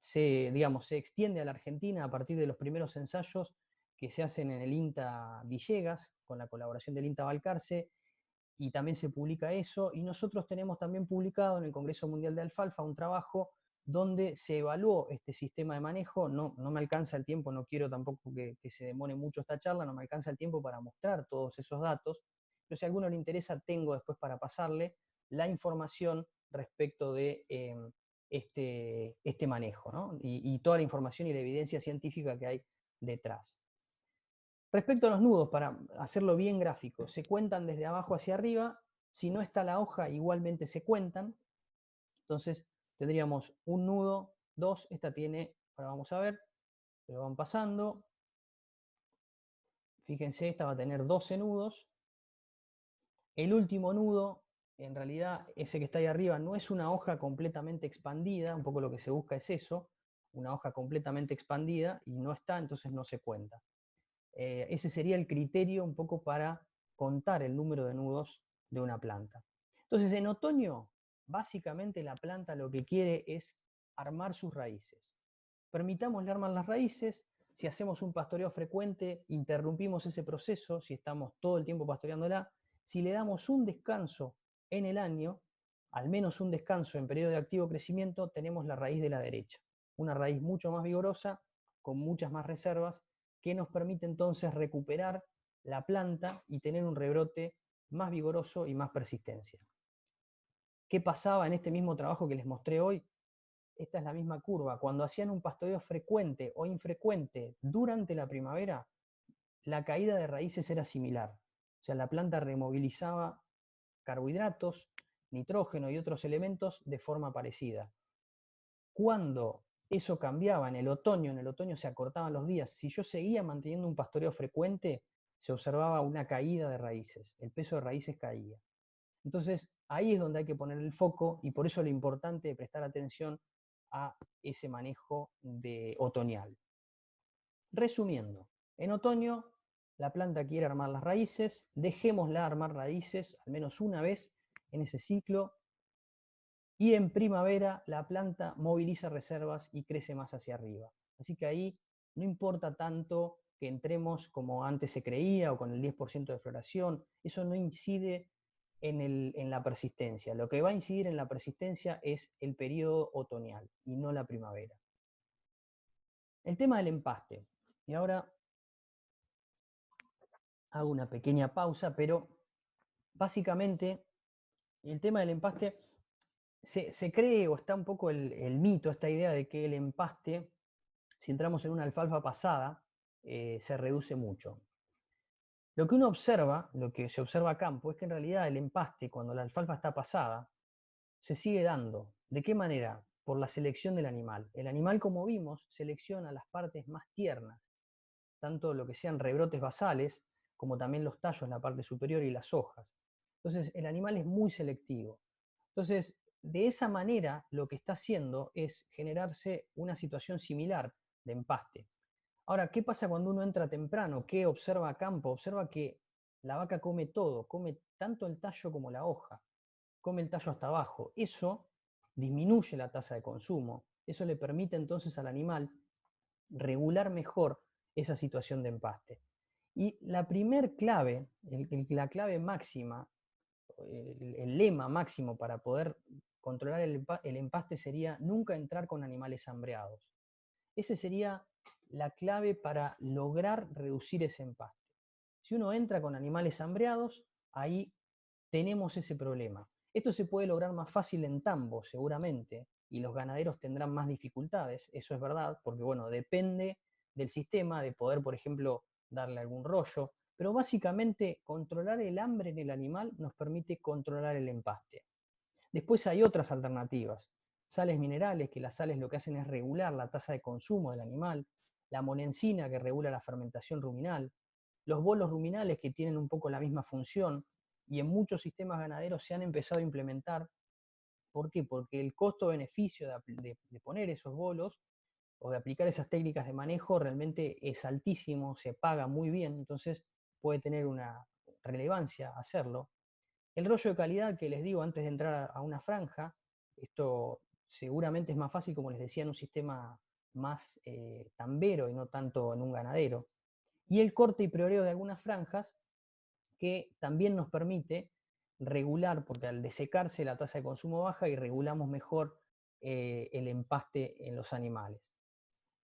digamos, se extiende a la Argentina a partir de los primeros ensayos que se hacen en el INTA Villegas, con la colaboración del INTA Balcarce, y también se publica eso, y nosotros tenemos también publicado en el Congreso Mundial de Alfalfa un trabajo donde se evaluó este sistema de manejo. No me alcanza el tiempo, no quiero tampoco que se demore mucho esta charla, no me alcanza el tiempo para mostrar todos esos datos, pero si a alguno le interesa, tengo después para pasarle la información respecto de este manejo, ¿no? Y toda la información y la evidencia científica que hay detrás. Respecto a los nudos, para hacerlo bien gráfico, se cuentan desde abajo hacia arriba. Si no está la hoja, igualmente se cuentan. Entonces tendríamos un nudo, dos, esta tiene, ahora vamos a ver, pero van pasando. Fíjense, esta va a tener 12 nudos. El último nudo, en realidad ese que está ahí arriba, no es una hoja completamente expandida, un poco lo que se busca es eso, una hoja completamente expandida, y no está, entonces no se cuenta. Ese sería el criterio un poco para contar el número de nudos de una planta. Entonces, en otoño, básicamente la planta lo que quiere es armar sus raíces. Permitámosle armar las raíces. Si hacemos un pastoreo frecuente, interrumpimos ese proceso, si estamos todo el tiempo pastoreándola. Si le damos un descanso en el año, al menos un descanso en periodo de activo crecimiento, tenemos la raíz de la derecha. Una raíz mucho más vigorosa, con muchas más reservas, que nos permite entonces recuperar la planta y tener un rebrote más vigoroso y más persistencia. ¿Qué pasaba en este mismo trabajo que les mostré hoy? Esta es la misma curva. Cuando hacían un pastoreo frecuente o infrecuente durante la primavera, la caída de raíces era similar. O sea, la planta removilizaba carbohidratos, nitrógeno y otros elementos de forma parecida. Cuando eso cambiaba en el otoño se acortaban los días, si yo seguía manteniendo un pastoreo frecuente, se observaba una caída de raíces, el peso de raíces caía. Entonces, ahí es donde hay que poner el foco, y por eso lo importante de prestar atención a ese manejo otoñal. Resumiendo, en otoño la planta quiere armar las raíces, dejémosla armar raíces al menos una vez en ese ciclo, y en primavera la planta moviliza reservas y crece más hacia arriba. Así que ahí no importa tanto que entremos como antes se creía o con el 10% de floración, eso no incide en la persistencia. Lo que va a incidir en la persistencia es el periodo otoñal y no la primavera. El tema del empaste. Y ahora hago una pequeña pausa, pero básicamente el tema del empaste se cree o está un poco el mito, esta idea de que el empaste, si entramos en una alfalfa pasada, se reduce mucho. Lo que uno observa, lo que se observa a campo, es que en realidad el empaste, cuando la alfalfa está pasada, se sigue dando. ¿De qué manera? Por la selección del animal. El animal, como vimos, selecciona las partes más tiernas, tanto lo que sean rebrotes basales, como también los tallos en la parte superior y las hojas. Entonces, el animal es muy selectivo. Entonces, de esa manera, lo que está haciendo es generarse una situación similar de empaste. Ahora, ¿qué pasa cuando uno entra temprano? ¿Qué observa a campo? Observa que la vaca come todo, come tanto el tallo como la hoja, come el tallo hasta abajo. Eso disminuye la tasa de consumo, eso le permite entonces al animal regular mejor esa situación de empaste. Y la primer clave, la clave máxima, el lema máximo para poder controlar el empaste sería nunca entrar con animales hambreados. Esa sería la clave para lograr reducir ese empaste. Si uno entra con animales hambreados, ahí tenemos ese problema. Esto se puede lograr más fácil en tambo, seguramente, y los ganaderos tendrán más dificultades, eso es verdad, porque bueno, depende del sistema de poder, por ejemplo, darle algún rollo, pero básicamente controlar el hambre en el animal nos permite controlar el empaste. Después hay otras alternativas, sales minerales, que las sales lo que hacen es regular la tasa de consumo del animal, la monensina, que regula la fermentación ruminal, los bolos ruminales, que tienen un poco la misma función, y en muchos sistemas ganaderos se han empezado a implementar. ¿Por qué? Porque el costo-beneficio de poner esos bolos o de aplicar esas técnicas de manejo realmente es altísimo, se paga muy bien, entonces puede tener una relevancia hacerlo. El rollo de calidad que les digo antes de entrar a una franja, esto seguramente es más fácil, como les decía, en un sistema más tambero y no tanto en un ganadero. Y el corte y prioreo de algunas franjas, que también nos permite regular, porque al desecarse la tasa de consumo baja y regulamos mejor el empaste en los animales.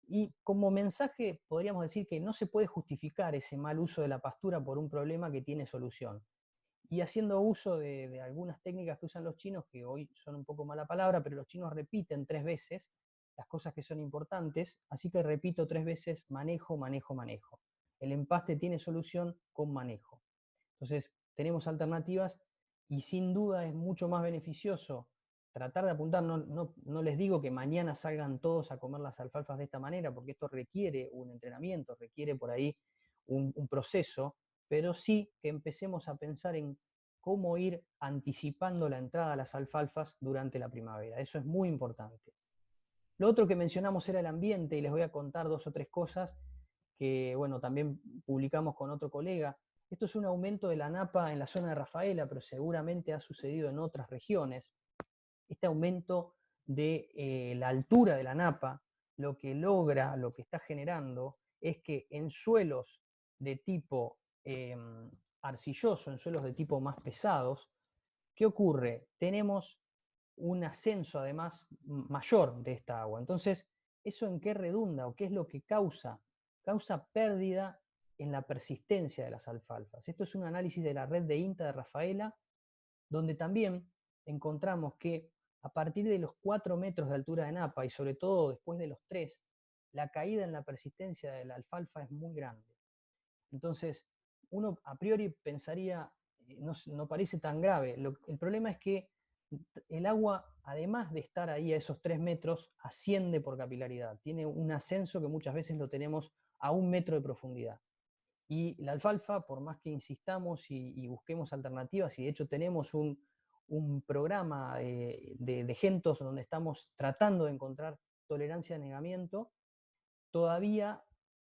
Y como mensaje podríamos decir que no se puede justificar ese mal uso de la pastura por un problema que tiene solución. Y haciendo uso de algunas técnicas que usan los chinos, que hoy son un poco mala palabra, pero los chinos repiten 3 veces las cosas que son importantes, así que repito 3 veces: manejo, manejo, manejo. El empaste tiene solución con manejo. Entonces, tenemos alternativas y sin duda es mucho más beneficioso tratar de apuntar. No les digo que mañana salgan todos a comer las alfalfas de esta manera, porque esto requiere un entrenamiento, requiere por ahí un proceso, pero sí que empecemos a pensar en cómo ir anticipando la entrada a las alfalfas durante la primavera. Eso es muy importante. Lo otro que mencionamos era el ambiente, y les voy a contar 2 o 3 cosas que, bueno, también publicamos con otro colega. Esto es un aumento de la napa en la zona de Rafaela, pero seguramente ha sucedido en otras regiones. Este aumento de la altura de la napa, lo que logra, lo que está generando, es que en suelos de tipo arcilloso, en suelos de tipo más pesados, ¿qué ocurre? Tenemos un ascenso además mayor de esta agua. Entonces, ¿eso en qué redunda o qué es lo que causa? Causa pérdida en la persistencia de las alfalfas. Esto es un análisis de la red de INTA de Rafaela, donde también encontramos que a partir de los 4 metros de altura de napa y sobre todo después de los 3, la caída en la persistencia de la alfalfa es muy grande. Entonces, uno a priori pensaría, no parece tan grave. El problema es que el agua, además de estar ahí a esos 3 metros, asciende por capilaridad. Tiene un ascenso que muchas veces lo tenemos a 1 metro de profundidad. Y la alfalfa, por más que insistamos y busquemos alternativas, y de hecho tenemos un programa de Gentos donde estamos tratando de encontrar tolerancia a anegamiento, todavía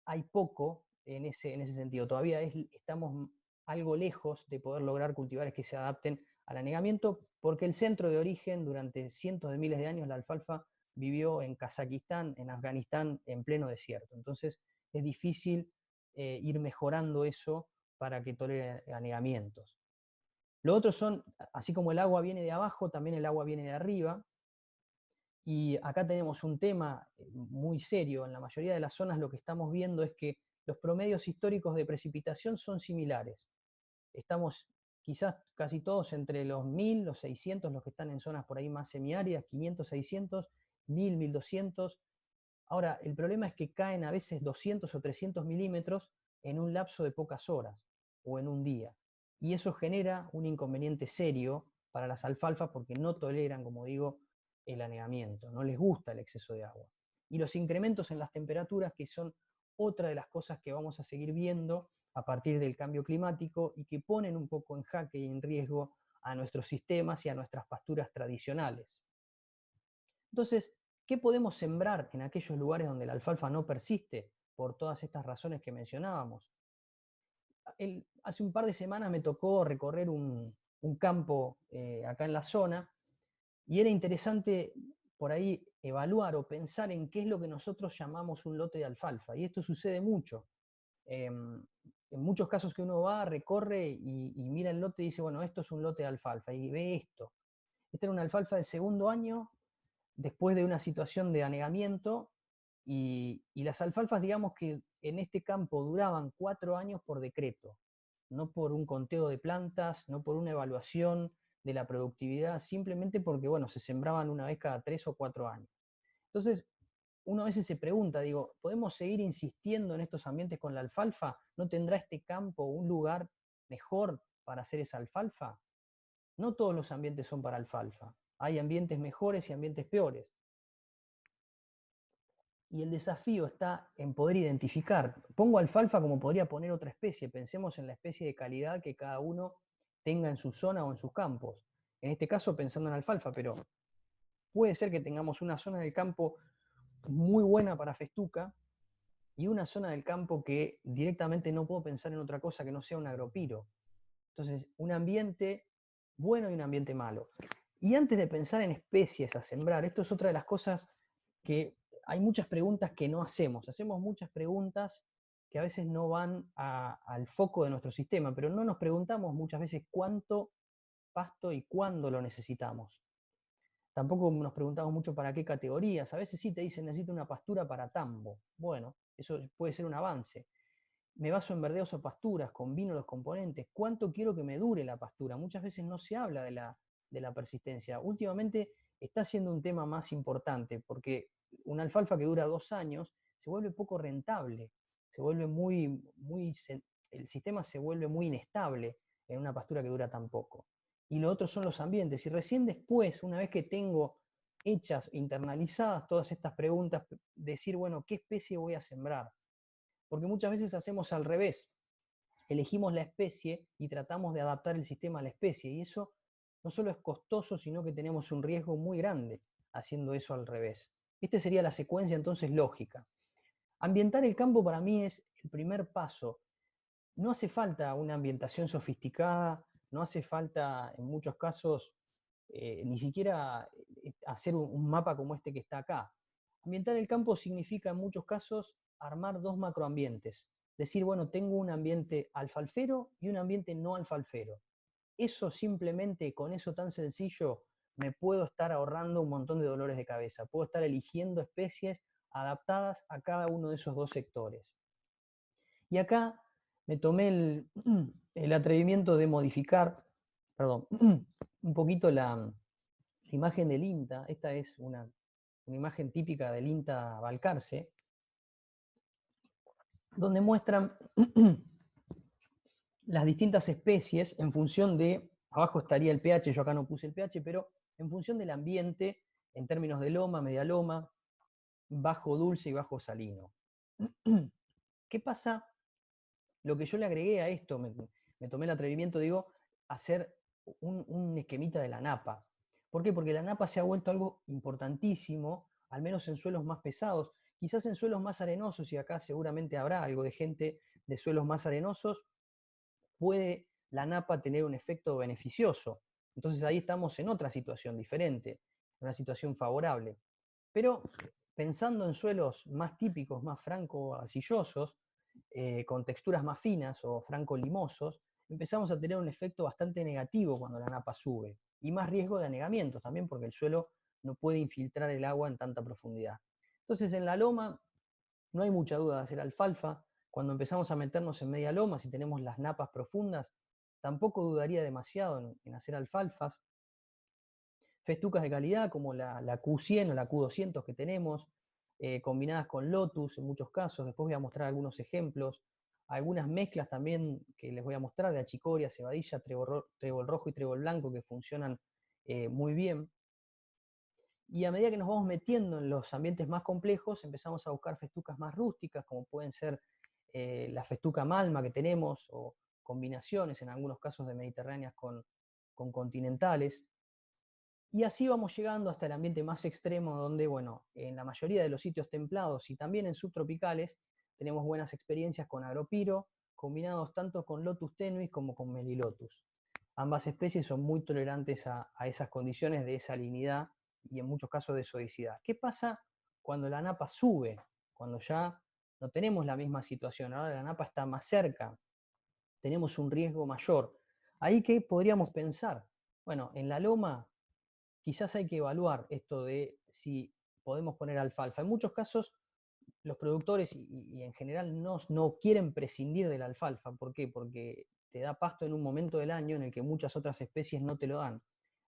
hay poco en ese sentido. Todavía estamos algo lejos de poder lograr cultivares que se adapten al anegamiento, porque el centro de origen durante cientos de miles de años, la alfalfa vivió en Kazajistán, en Afganistán, en pleno desierto. Entonces es difícil ir mejorando eso para que tolere anegamientos. Lo otro son, así como el agua viene de abajo, también el agua viene de arriba. Y acá tenemos un tema muy serio. En la mayoría de las zonas lo que estamos viendo es que los promedios históricos de precipitación son similares. Estamos quizás casi todos entre los 1000, los 600, los que están en zonas por ahí más semiáridas, 500, 600, 1000, 1200. Ahora, el problema es que caen a veces 200 o 300 milímetros en un lapso de pocas horas o en un día. Y eso genera un inconveniente serio para las alfalfas porque no toleran, como digo, el anegamiento, no les gusta el exceso de agua. Y los incrementos en las temperaturas, que son otra de las cosas que vamos a seguir viendo a partir del cambio climático y que ponen un poco en jaque y en riesgo a nuestros sistemas y a nuestras pasturas tradicionales. Entonces, ¿qué podemos sembrar en aquellos lugares donde la alfalfa no persiste por todas estas razones que mencionábamos? Hace un par de semanas me tocó recorrer un campo acá en la zona y era interesante por ahí evaluar o pensar en qué es lo que nosotros llamamos un lote de alfalfa. Y esto sucede mucho. En muchos casos que uno va, recorre y mira el lote y dice, bueno, esto es un lote de alfalfa, y ve esto. Esta era una alfalfa de segundo año, después de una situación de anegamiento, y las alfalfas, digamos que en este campo duraban 4 años por decreto, no por un conteo de plantas, no por una evaluación de la productividad, simplemente porque, bueno, se sembraban una vez cada 3 o 4 años. Entonces, uno a veces se pregunta, digo, ¿podemos seguir insistiendo en estos ambientes con la alfalfa? ¿No tendrá este campo un lugar mejor para hacer esa alfalfa? No todos los ambientes son para alfalfa. Hay ambientes mejores y ambientes peores. Y el desafío está en poder identificar. Pongo alfalfa como podría poner otra especie. Pensemos en la especie de calidad que cada uno tenga en su zona o en sus campos. En este caso pensando en alfalfa, pero puede ser que tengamos una zona del campo muy buena para festuca y una zona del campo que directamente no puedo pensar en otra cosa que no sea un agropiro. Entonces, un ambiente bueno y un ambiente malo. Y antes de pensar en especies a sembrar, esto es otra de las cosas que hay muchas preguntas que no hacemos. Hacemos muchas preguntas que a veces no van al foco de nuestro sistema, pero no nos preguntamos muchas veces cuánto pasto y cuándo lo necesitamos. Tampoco nos preguntamos mucho para qué categorías. A veces sí te dicen necesito una pastura para tambo. Bueno, eso puede ser un avance. Me baso en verdeos o pasturas, combino los componentes. ¿Cuánto quiero que me dure la pastura? Muchas veces no se habla de la persistencia. Últimamente está siendo un tema más importante porque una alfalfa que dura 2 años se vuelve poco rentable, se vuelve el sistema se vuelve muy inestable en una pastura que dura tan poco. Y lo otro son los ambientes. Y recién después, una vez que tengo hechas, internalizadas todas estas preguntas, decir, bueno, ¿qué especie voy a sembrar? Porque muchas veces hacemos al revés. Elegimos la especie y tratamos de adaptar el sistema a la especie. Y eso no solo es costoso, sino que tenemos un riesgo muy grande haciendo eso al revés. Esta sería la secuencia entonces lógica. Ambientar el campo para mí es el primer paso. No hace falta una ambientación sofisticada, no hace falta en muchos casos ni siquiera hacer un mapa como este que está acá. Ambientar el campo significa en muchos casos armar 2 macroambientes. Decir, bueno, tengo un ambiente alfalfero y un ambiente no alfalfero. Eso simplemente, con eso tan sencillo, me puedo estar ahorrando un montón de dolores de cabeza. Puedo estar eligiendo especies adaptadas a cada uno de esos 2 sectores. Y acá me tomé el atrevimiento de modificar, perdón, un poquito la imagen del INTA. Esta es una imagen típica del INTA Balcarce, donde muestran las distintas especies en función de, abajo estaría el pH, yo acá no puse el pH, pero en función del ambiente, en términos de loma, media loma, bajo dulce y bajo salino. ¿Qué pasa? Lo que yo le agregué a esto, me tomé el atrevimiento, digo, hacer un esquemita de la napa. ¿Por qué? Porque la napa se ha vuelto algo importantísimo, al menos en suelos más pesados. Quizás en suelos más arenosos, y acá seguramente habrá algo de gente de suelos más arenosos, puede la napa tener un efecto beneficioso. Entonces ahí estamos en otra situación diferente, una situación favorable. Pero pensando en suelos más típicos, más franco-arcillosos, con texturas más finas o franco-limosos, empezamos a tener un efecto bastante negativo cuando la napa sube. Y más riesgo de anegamiento también, porque el suelo no puede infiltrar el agua en tanta profundidad. Entonces en la loma no hay mucha duda de hacer alfalfa. Cuando empezamos a meternos en media loma, si tenemos las napas profundas, tampoco dudaría demasiado en hacer alfalfas. Festucas de calidad como la Q100 o la Q200 que tenemos, combinadas con Lotus en muchos casos. Después voy a mostrar algunos ejemplos. Algunas mezclas también que les voy a mostrar de achicoria, cebadilla, trébol rojo y trébol blanco que funcionan muy bien. Y a medida que nos vamos metiendo en los ambientes más complejos, empezamos a buscar festucas más rústicas, como pueden ser la festuca malma que tenemos, o combinaciones en algunos casos de mediterráneas con continentales. Y así vamos llegando hasta el ambiente más extremo, donde, bueno, en la mayoría de los sitios templados y también en subtropicales, tenemos buenas experiencias con agropiro, combinados tanto con Lotus tenuis como con Melilotus. Ambas especies son muy tolerantes a esas condiciones de salinidad y en muchos casos de sodicidad. ¿Qué pasa cuando la napa sube? Cuando ya no tenemos la misma situación, ahora la napa está más cerca, tenemos un riesgo mayor. ¿Ahí qué podríamos pensar? Bueno, en la loma quizás hay que evaluar esto de si podemos poner alfalfa. En muchos casos los productores y en general no quieren prescindir de la alfalfa. ¿Por qué? Porque te da pasto en un momento del año en el que muchas otras especies no te lo dan.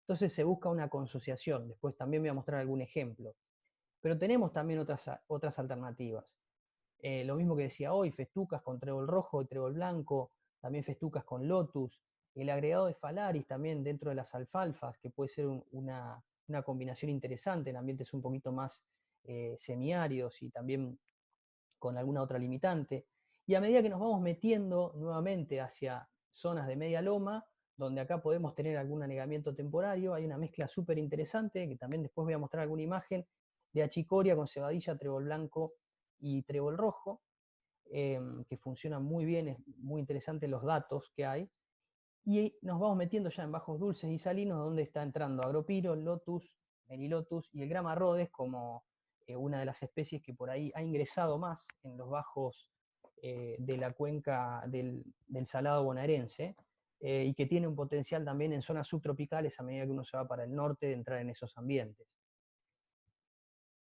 Entonces se busca una consociación. Después también voy a mostrar algún ejemplo. Pero tenemos también otras alternativas. Lo mismo que decía hoy, festucas con trébol rojo y trébol blanco, también festucas con lotus, el agregado de Phalaris también dentro de las alfalfas, que puede ser una combinación interesante en ambientes un poquito más semiáridos y también con alguna otra limitante. Y a medida que nos vamos metiendo nuevamente hacia zonas de media loma, donde acá podemos tener algún anegamiento temporario, hay una mezcla súper interesante, que también después voy a mostrar alguna imagen, de achicoria con cebadilla, trébol blanco y trébol rojo, que funcionan muy bien, es muy interesante los datos que hay. Y nos vamos metiendo ya en bajos dulces y salinos, donde está entrando agropiro, lotus, melilotus y el grama rhodes como una de las especies que por ahí ha ingresado más en los bajos de la cuenca del salado bonaerense, y que tiene un potencial también en zonas subtropicales a medida que uno se va para el norte de entrar en esos ambientes.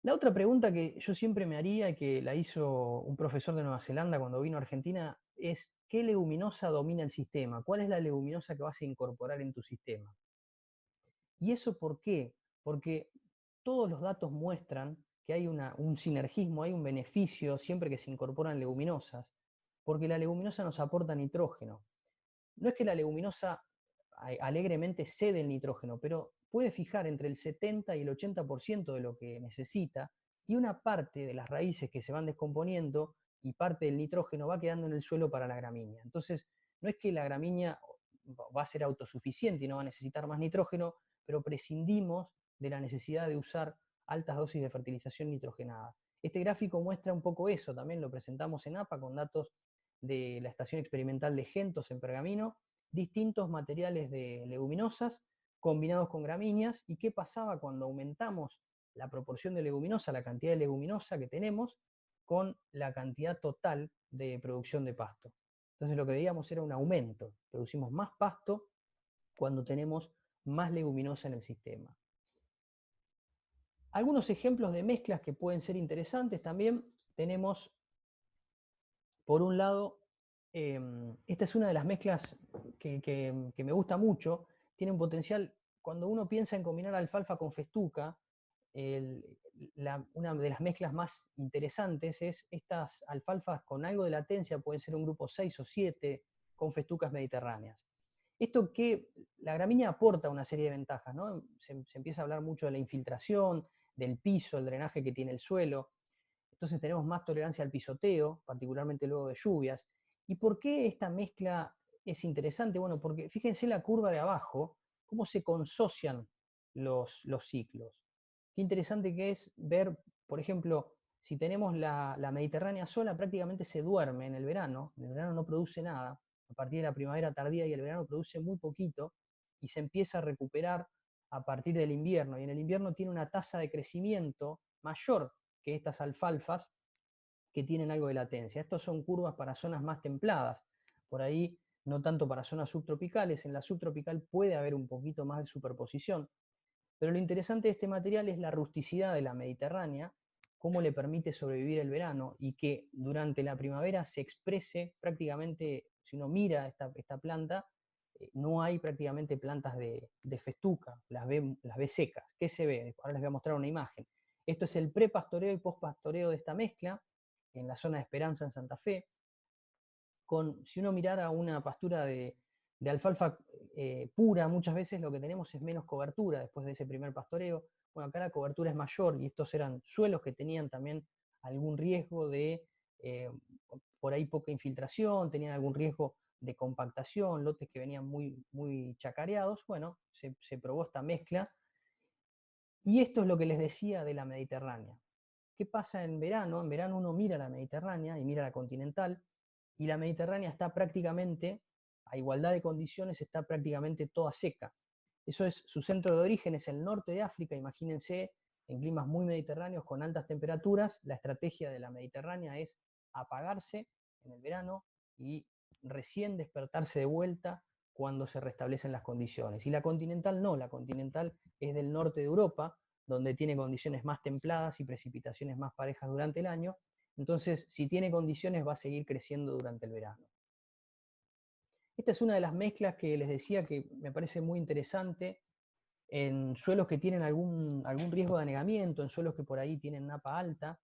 La otra pregunta que yo siempre me haría, y que la hizo un profesor de Nueva Zelanda cuando vino a Argentina, es ¿qué leguminosa domina el sistema? ¿Cuál es la leguminosa que vas a incorporar en tu sistema? ¿Y eso por qué? Porque todos los datos muestran que hay un sinergismo, hay un beneficio siempre que se incorporan leguminosas, porque la leguminosa nos aporta nitrógeno. No es que la leguminosa alegremente cede el nitrógeno, pero puede fijar entre el 70 y el 80% de lo que necesita, y una parte de las raíces que se van descomponiendo y parte del nitrógeno va quedando en el suelo para la gramínea. Entonces, no es que la gramínea va a ser autosuficiente y no va a necesitar más nitrógeno, pero prescindimos de la necesidad de usar altas dosis de fertilización nitrogenada. Este gráfico muestra un poco eso, también lo presentamos en APA con datos de la estación experimental de Gentos en Pergamino, distintos materiales de leguminosas combinados con gramíneas, y qué pasaba cuando aumentamos la proporción de leguminosa, la cantidad de leguminosa que tenemos, con la cantidad total de producción de pasto. Entonces lo que veíamos era un aumento, producimos más pasto cuando tenemos más leguminosa en el sistema. Algunos ejemplos de mezclas que pueden ser interesantes también tenemos, por un lado, esta es una de las mezclas que me gusta mucho, tiene un potencial, cuando uno piensa en combinar alfalfa con festuca, una de las mezclas más interesantes es estas alfalfas con algo de latencia, pueden ser un grupo 6 o 7, con festucas mediterráneas. Esto que la gramínea aporta una serie de ventajas, ¿no? Se empieza a hablar mucho de la infiltración, del piso, el drenaje que tiene el suelo. Entonces tenemos más tolerancia al pisoteo, particularmente luego de lluvias. ¿Y por qué esta mezcla es interesante? Bueno, porque fíjense la curva de abajo, cómo se consocian los ciclos. Qué interesante que es ver, por ejemplo, si tenemos la Mediterránea sola, prácticamente se duerme en el verano no produce nada, a partir de la primavera tardía y el verano produce muy poquito, y se empieza a recuperar a partir del invierno, y en el invierno tiene una tasa de crecimiento mayor que estas alfalfas que tienen algo de latencia. Estos son curvas para zonas más templadas, por ahí no tanto para zonas subtropicales. En la subtropical puede haber un poquito más de superposición, pero lo interesante de este material es la rusticidad de la Mediterránea, cómo le permite sobrevivir el verano y que durante la primavera se exprese prácticamente. Si uno mira esta planta, no hay prácticamente plantas de festuca, las ve secas. ¿Qué se ve? Ahora les voy a mostrar una imagen. Esto es el prepastoreo y postpastoreo de esta mezcla en la zona de Esperanza en Santa Fe. Si uno mirara una pastura de alfalfa pura, muchas veces lo que tenemos es menos cobertura después de ese primer pastoreo. Bueno, acá la cobertura es mayor, y estos eran suelos que tenían también algún riesgo de, por ahí, poca infiltración, tenían algún riesgo de compactación, lotes que venían muy chacareados. Bueno, se probó esta mezcla, y esto es lo que les decía de la Mediterránea. ¿Qué pasa en verano? En verano uno mira la Mediterránea y mira la continental, y la Mediterránea está prácticamente, a igualdad de condiciones, está prácticamente toda seca. Eso es, su centro de origen es el norte de África. Imagínense, en climas muy mediterráneos con altas temperaturas, la estrategia de la Mediterránea es apagarse en el verano y recién despertarse de vuelta cuando se restablecen las condiciones. Y la continental no, la continental es del norte de Europa, donde tiene condiciones más templadas y precipitaciones más parejas durante el año. Entonces, si tiene condiciones, va a seguir creciendo durante el verano. Esta es una de las mezclas que les decía que me parece muy interesante en suelos que tienen algún riesgo de anegamiento, en suelos que por ahí tienen napa alta.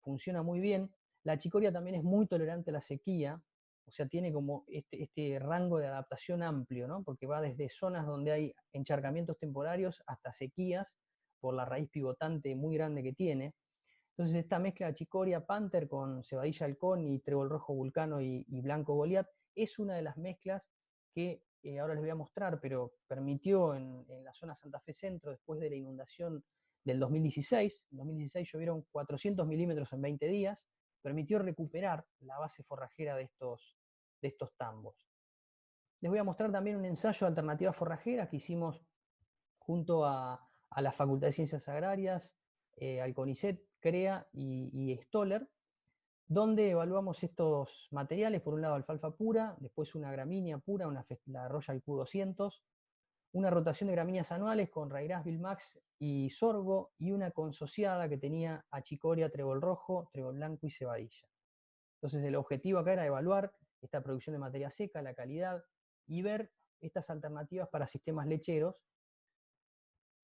Funciona muy bien. La chicoria también es muy tolerante a la sequía, o sea, tiene como este rango de adaptación amplio, ¿no? Porque va desde zonas donde hay encharcamientos temporarios hasta sequías, por la raíz pivotante muy grande que tiene. Entonces, esta mezcla de chicoria Panther con cebadilla halcón y trébol rojo vulcano y blanco Goliat es una de las mezclas que ahora les voy a mostrar, pero permitió en la zona Santa Fe Centro, después de la inundación del 2016. En 2016 llovieron 400 milímetros en 20 días, permitió recuperar la base forrajera de estos tambos. Les voy a mostrar también un ensayo de alternativas forrajeras que hicimos junto a la Facultad de Ciencias Agrarias, al CONICET, CREA y Stoller, donde evaluamos estos materiales. Por un lado, alfalfa pura, después una gramínea pura, la Royal Q200, una rotación de gramíneas anuales con Raigras, Vilmax y sorgo, y una consociada que tenía achicoria, trébol rojo, trébol blanco y cebadilla. Entonces, el objetivo acá era evaluar esta producción de materia seca, la calidad, y ver estas alternativas para sistemas lecheros.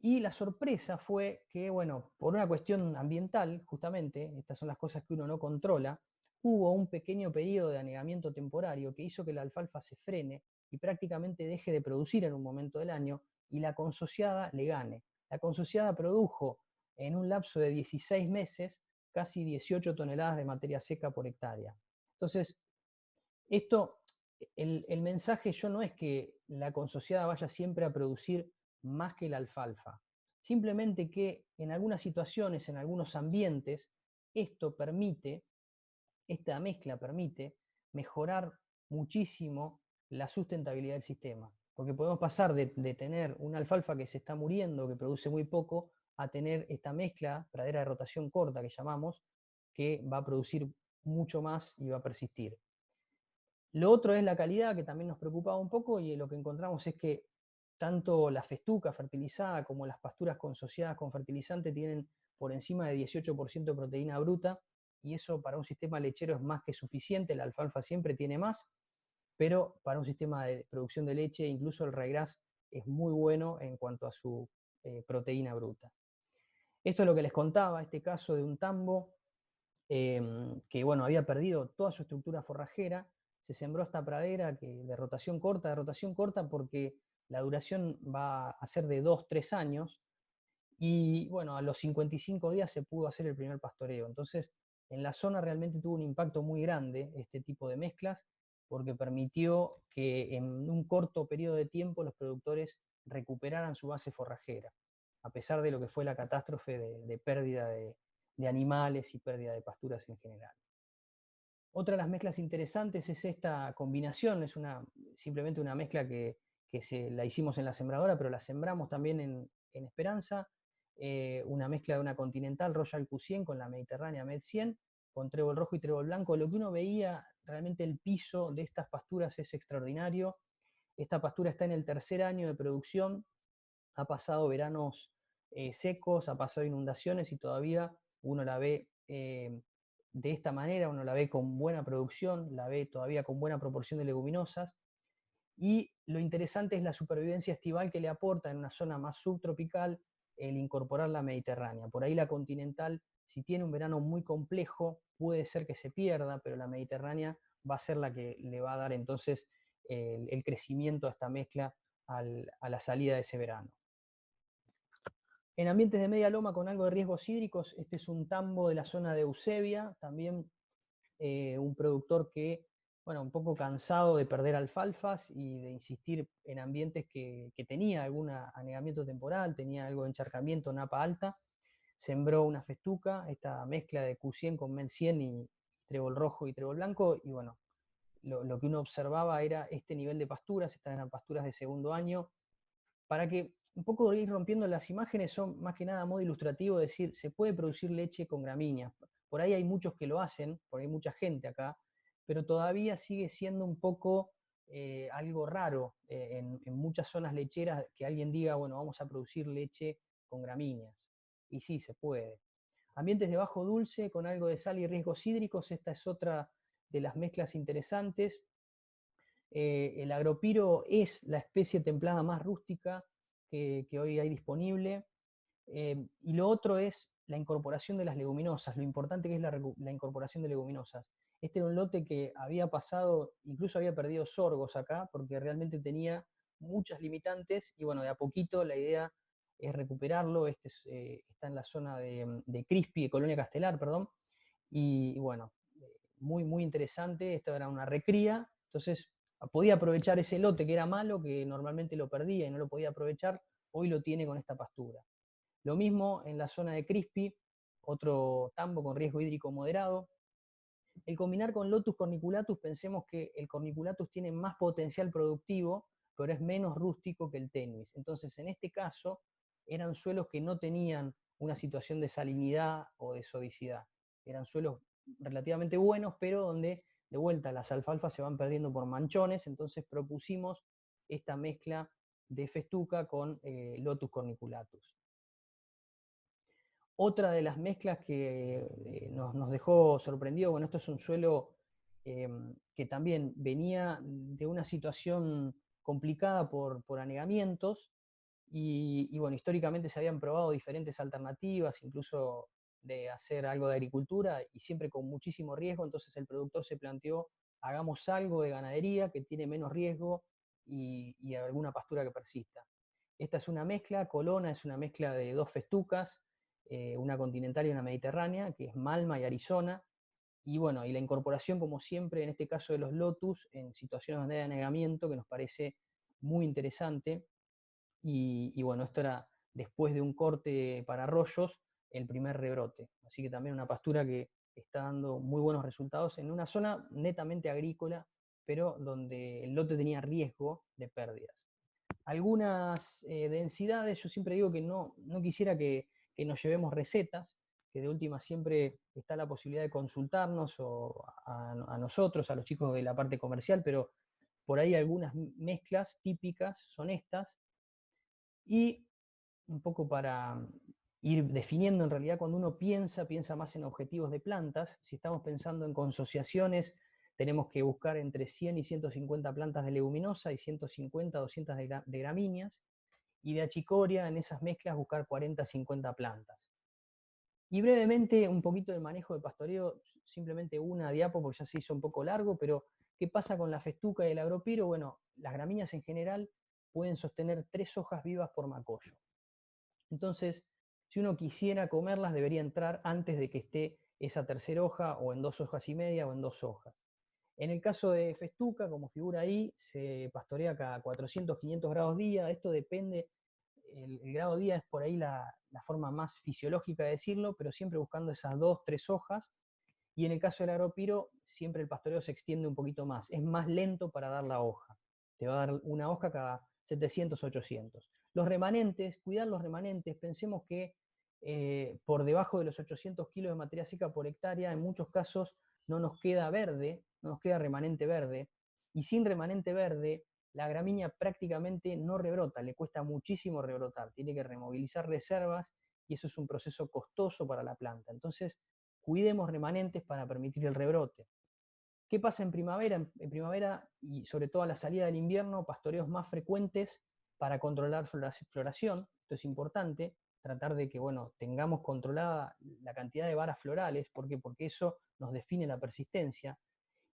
Y la sorpresa fue que, bueno, por una cuestión ambiental, justamente, estas son las cosas que uno no controla, hubo un pequeño periodo de anegamiento temporario que hizo que la alfalfa se frene y prácticamente deje de producir en un momento del año, y la consociada le gane. La consociada produjo en un lapso de 16 meses casi 18 toneladas de materia seca por hectárea. Entonces, el mensaje yo no es que la consociada vaya siempre a producir más que la alfalfa, simplemente que en algunas situaciones, en algunos ambientes, esta mezcla permite mejorar muchísimo la sustentabilidad del sistema, porque podemos pasar de tener una alfalfa que se está muriendo, que produce muy poco, a tener esta mezcla, pradera de rotación corta que llamamos, que va a producir mucho más y va a persistir. Lo otro es la calidad, que también nos preocupaba un poco, y lo que encontramos es que tanto la festuca fertilizada como las pasturas consociadas con fertilizante tienen por encima de 18% de proteína bruta, y eso para un sistema lechero es más que suficiente. La alfalfa siempre tiene más, pero para un sistema de producción de leche, incluso el Raigras es muy bueno en cuanto a su proteína bruta. Esto es lo que les contaba, este caso de un tambo que, bueno, había perdido toda su estructura forrajera. Se sembró esta pradera de rotación corta porque la duración va a ser de 2-3 años, y bueno, a los 55 días se pudo hacer el primer pastoreo. Entonces, en la zona realmente tuvo un impacto muy grande este tipo de mezclas, porque permitió que en un corto periodo de tiempo los productores recuperaran su base forrajera, a pesar de lo que fue la catástrofe de pérdida de de animales y pérdida de pasturas en general. Otra de las mezclas interesantes es esta combinación, es simplemente una mezcla que la hicimos en la sembradora, pero la sembramos también en Esperanza, una mezcla de una continental Royal Q100 con la Mediterránea Med 100, con trébol rojo y trébol blanco. Lo que uno veía, realmente el piso de estas pasturas es extraordinario. Esta pastura está en el tercer año de producción, ha pasado veranos secos, ha pasado inundaciones y todavía uno la ve de esta manera, uno la ve con buena producción, la ve todavía con buena proporción de leguminosas. Y lo interesante es la supervivencia estival que le aporta en una zona más subtropical el incorporar la mediterránea. Por ahí la continental, si tiene un verano muy complejo, puede ser que se pierda, pero la mediterránea va a ser la que le va a dar entonces el crecimiento a esta mezcla a la salida de ese verano. En ambientes de media loma con algo de riesgos hídricos, este es un tambo de la zona de Eusebia, también un productor que, bueno, un poco cansado de perder alfalfas y de insistir en ambientes que tenía algún anegamiento temporal, tenía algo de encharcamiento, napa alta, sembró una festuca, esta mezcla de Q100 con Men 100 y trébol rojo y trébol blanco, y bueno, lo que uno observaba era este nivel de pasturas, estas eran pasturas de segundo año, para que un poco ir rompiendo las imágenes, son más que nada a modo ilustrativo, decir, se puede producir leche con gramíneas. Por ahí hay muchos que lo hacen, por ahí hay mucha gente acá, pero todavía sigue siendo un poco algo raro en muchas zonas lecheras que alguien diga, bueno, vamos a producir leche con gramíneas. Y sí, se puede. Ambientes de bajo dulce con algo de sal y riesgos hídricos, esta es otra de las mezclas interesantes. El agropiro es la especie templada más rústica que hoy hay disponible. Y lo otro es la incorporación de las leguminosas, lo importante que es la incorporación de leguminosas. Este era un lote que había pasado, incluso había perdido sorgos acá, porque realmente tenía muchas limitantes, y bueno, de a poquito la idea es recuperarlo. Está en la zona de Crispi, de Colonia Castelar, perdón, y bueno, muy, muy interesante. Esto era una recría, entonces podía aprovechar ese lote que era malo, que normalmente lo perdía y no lo podía aprovechar, hoy lo tiene con esta pastura. Lo mismo en la zona de Crispi, otro tambo con riesgo hídrico moderado. El combinar con Lotus corniculatus, pensemos que el corniculatus tiene más potencial productivo, pero es menos rústico que el tenuis. Entonces, en este caso, eran suelos que no tenían una situación de salinidad o de sodicidad. Eran suelos relativamente buenos, pero donde de vuelta las alfalfas se van perdiendo por manchones, entonces propusimos esta mezcla de festuca con Lotus corniculatus. Otra de las mezclas que nos dejó sorprendido, bueno, esto es un suelo que también venía de una situación complicada por anegamientos, y bueno, históricamente se habían probado diferentes alternativas, incluso de hacer algo de agricultura, y siempre con muchísimo riesgo. Entonces el productor se planteó, hagamos algo de ganadería que tiene menos riesgo y alguna pastura que persista. Esta es una mezcla, Colona es una mezcla de dos festucas, una continental y una mediterránea, que es Malma y Arizona. Y bueno, y la incorporación, como siempre, en este caso de los Lotus, en situaciones de anegamiento, que nos parece muy interesante. Y bueno, esto era después de un corte para arroyos, el primer rebrote. Así que también una pastura que está dando muy buenos resultados en una zona netamente agrícola, pero donde el lote tenía riesgo de pérdidas. Algunas densidades, yo siempre digo que no quisiera que nos llevemos recetas, que de última siempre está la posibilidad de consultarnos o a nosotros, a los chicos de la parte comercial, pero por ahí algunas mezclas típicas son estas. Y un poco para ir definiendo, en realidad cuando uno piensa más en objetivos de plantas. Si estamos pensando en consociaciones, tenemos que buscar entre 100 y 150 plantas de leguminosa y 150 a 200 de gramíneas, y de achicoria en esas mezclas buscar 40 a 50 plantas. Y brevemente un poquito de manejo de pastoreo, simplemente una diapo porque ya se hizo un poco largo, pero ¿qué pasa con la festuca y el agropiro? Bueno, las gramíneas en general pueden sostener 3 hojas vivas por macollo. Entonces, si uno quisiera comerlas, debería entrar antes de que esté esa tercera hoja, o en 2 hojas y media, o en 2 hojas. En el caso de festuca, como figura ahí, se pastorea cada 400-500 grados día. Esto depende el grado día es por ahí la forma más fisiológica de decirlo, pero siempre buscando esas 2, 3 hojas. Y en el caso del agropiro, siempre el pastoreo se extiende un poquito más. Es más lento para dar la hoja. Te va a dar una hoja cada 700, 800. Los remanentes, cuidar los remanentes. Pensemos que por debajo de los 800 kilos de materia seca por hectárea, en muchos casos no nos queda verde, no nos queda remanente verde. Y sin remanente verde, la gramínea prácticamente no rebrota, le cuesta muchísimo rebrotar. Tiene que removilizar reservas y eso es un proceso costoso para la planta. Entonces, cuidemos remanentes para permitir el rebrote. ¿Qué pasa en primavera? En primavera y sobre todo a la salida del invierno, pastoreos más frecuentes para controlar floración. Esto es importante, tratar de que bueno, tengamos controlada la cantidad de varas florales. ¿Por qué? Porque eso nos define la persistencia.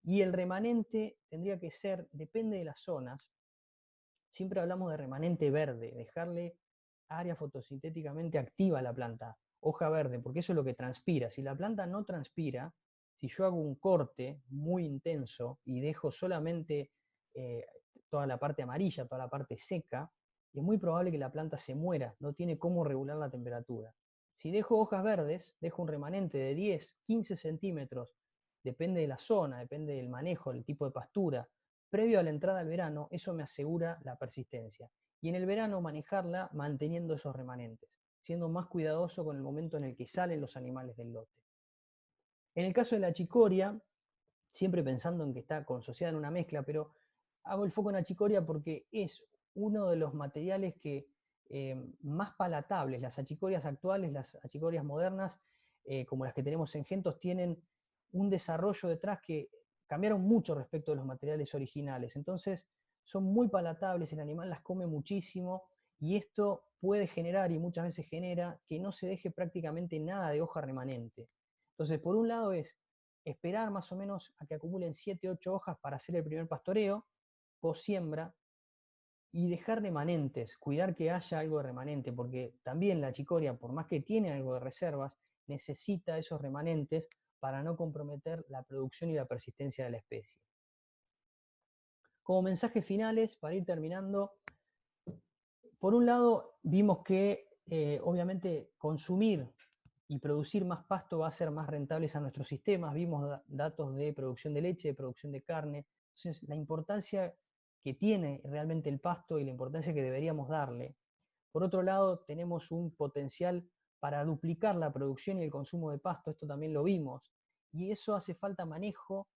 Y el remanente tendría que ser, depende de las zonas, siempre hablamos de remanente verde, dejarle área fotosintéticamente activa a la planta, hoja verde, porque eso es lo que transpira. Si la planta no transpira, si yo hago un corte muy intenso y dejo solamente eh, toda la parte amarilla, toda la parte seca, es muy probable que la planta se muera, no tiene cómo regular la temperatura. Si dejo hojas verdes, dejo un remanente de 10, 15 centímetros, depende de la zona, depende del manejo, del tipo de pastura, previo a la entrada al verano, eso me asegura la persistencia. Y en el verano manejarla manteniendo esos remanentes, siendo más cuidadoso con el momento en el que salen los animales del lote. En el caso de la chicoria, siempre pensando en que está consociada en una mezcla, pero hago el foco en la chicoria porque es uno de los materiales que más palatables, las achicorias actuales, las achicorias modernas, como las que tenemos en Gentos, tienen un desarrollo detrás que cambiaron mucho respecto de los materiales originales. Entonces, son muy palatables, el animal las come muchísimo y esto puede generar, y muchas veces genera, que no se deje prácticamente nada de hoja remanente. Entonces, por un lado es esperar más o menos a que acumulen 7, 8 hojas para hacer el primer pastoreo, post siembra, y dejar remanentes, cuidar que haya algo de remanente, porque también la chicoria, por más que tiene algo de reservas, necesita esos remanentes para no comprometer la producción y la persistencia de la especie. Como mensajes finales, para ir terminando, por un lado vimos que obviamente consumir y producir más pasto va a ser más rentables a nuestros sistemas. Vimos datos de producción de leche, de producción de carne. Entonces, la importancia que tiene realmente el pasto y la importancia que deberíamos darle. Por otro lado, tenemos un potencial para duplicar la producción y el consumo de pasto, esto también lo vimos, y eso hace falta manejo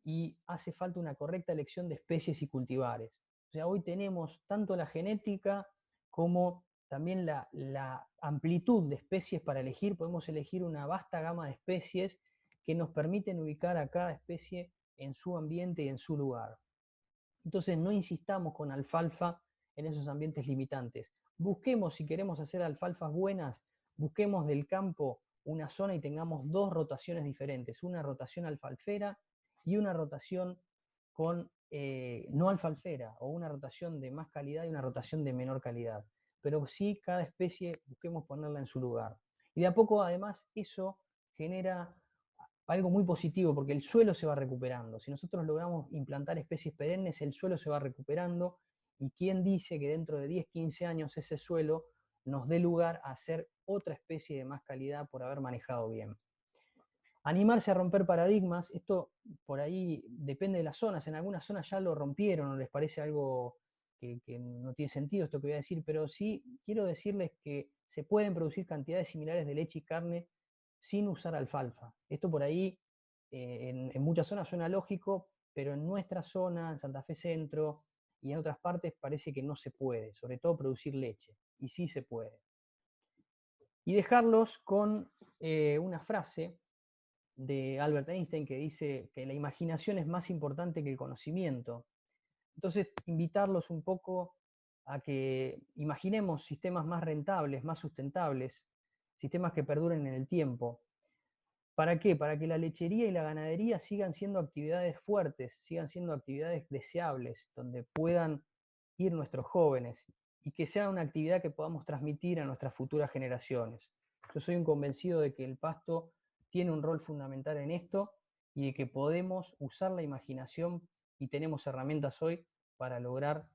y hace falta una correcta elección de especies y cultivares. O sea, hoy tenemos tanto la genética como también la amplitud de especies para elegir. Podemos elegir una vasta gama de especies que nos permiten ubicar a cada especie en su ambiente y en su lugar. Entonces no insistamos con alfalfa en esos ambientes limitantes. Busquemos, si queremos hacer alfalfas buenas, busquemos del campo una zona y tengamos dos rotaciones diferentes, una rotación alfalfera y una rotación con no alfalfera, o una rotación de más calidad y una rotación de menor calidad. Pero sí, cada especie busquemos ponerla en su lugar. Y de a poco, además, eso genera algo muy positivo, porque el suelo se va recuperando. Si nosotros logramos implantar especies perennes, el suelo se va recuperando, y quién dice que dentro de 10, 15 años ese suelo nos dé lugar a hacer otra especie de más calidad por haber manejado bien. Animarse a romper paradigmas, esto por ahí depende de las zonas. En algunas zonas ya lo rompieron, o les parece algo que no tiene sentido esto que voy a decir, pero sí quiero decirles que se pueden producir cantidades similares de leche y carne sin usar alfalfa. Esto por ahí en muchas zonas suena lógico, pero en nuestra zona, en Santa Fe Centro y en otras partes parece que no se puede, sobre todo producir leche, y sí se puede. Y dejarlos con una frase de Albert Einstein que dice que la imaginación es más importante que el conocimiento. Entonces, invitarlos un poco a que imaginemos sistemas más rentables, más sustentables, sistemas que perduren en el tiempo. ¿Para qué? Para que la lechería y la ganadería sigan siendo actividades fuertes, sigan siendo actividades deseables, donde puedan ir nuestros jóvenes y que sea una actividad que podamos transmitir a nuestras futuras generaciones. Yo soy un convencido de que el pasto tiene un rol fundamental en esto y de que podemos usar la imaginación y tenemos herramientas hoy para lograr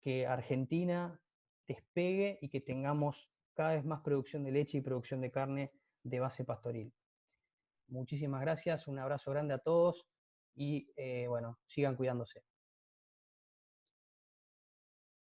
que Argentina despegue y que tengamos cada vez más producción de leche y producción de carne de base pastoril. Muchísimas gracias, un abrazo grande a todos y bueno, sigan cuidándose.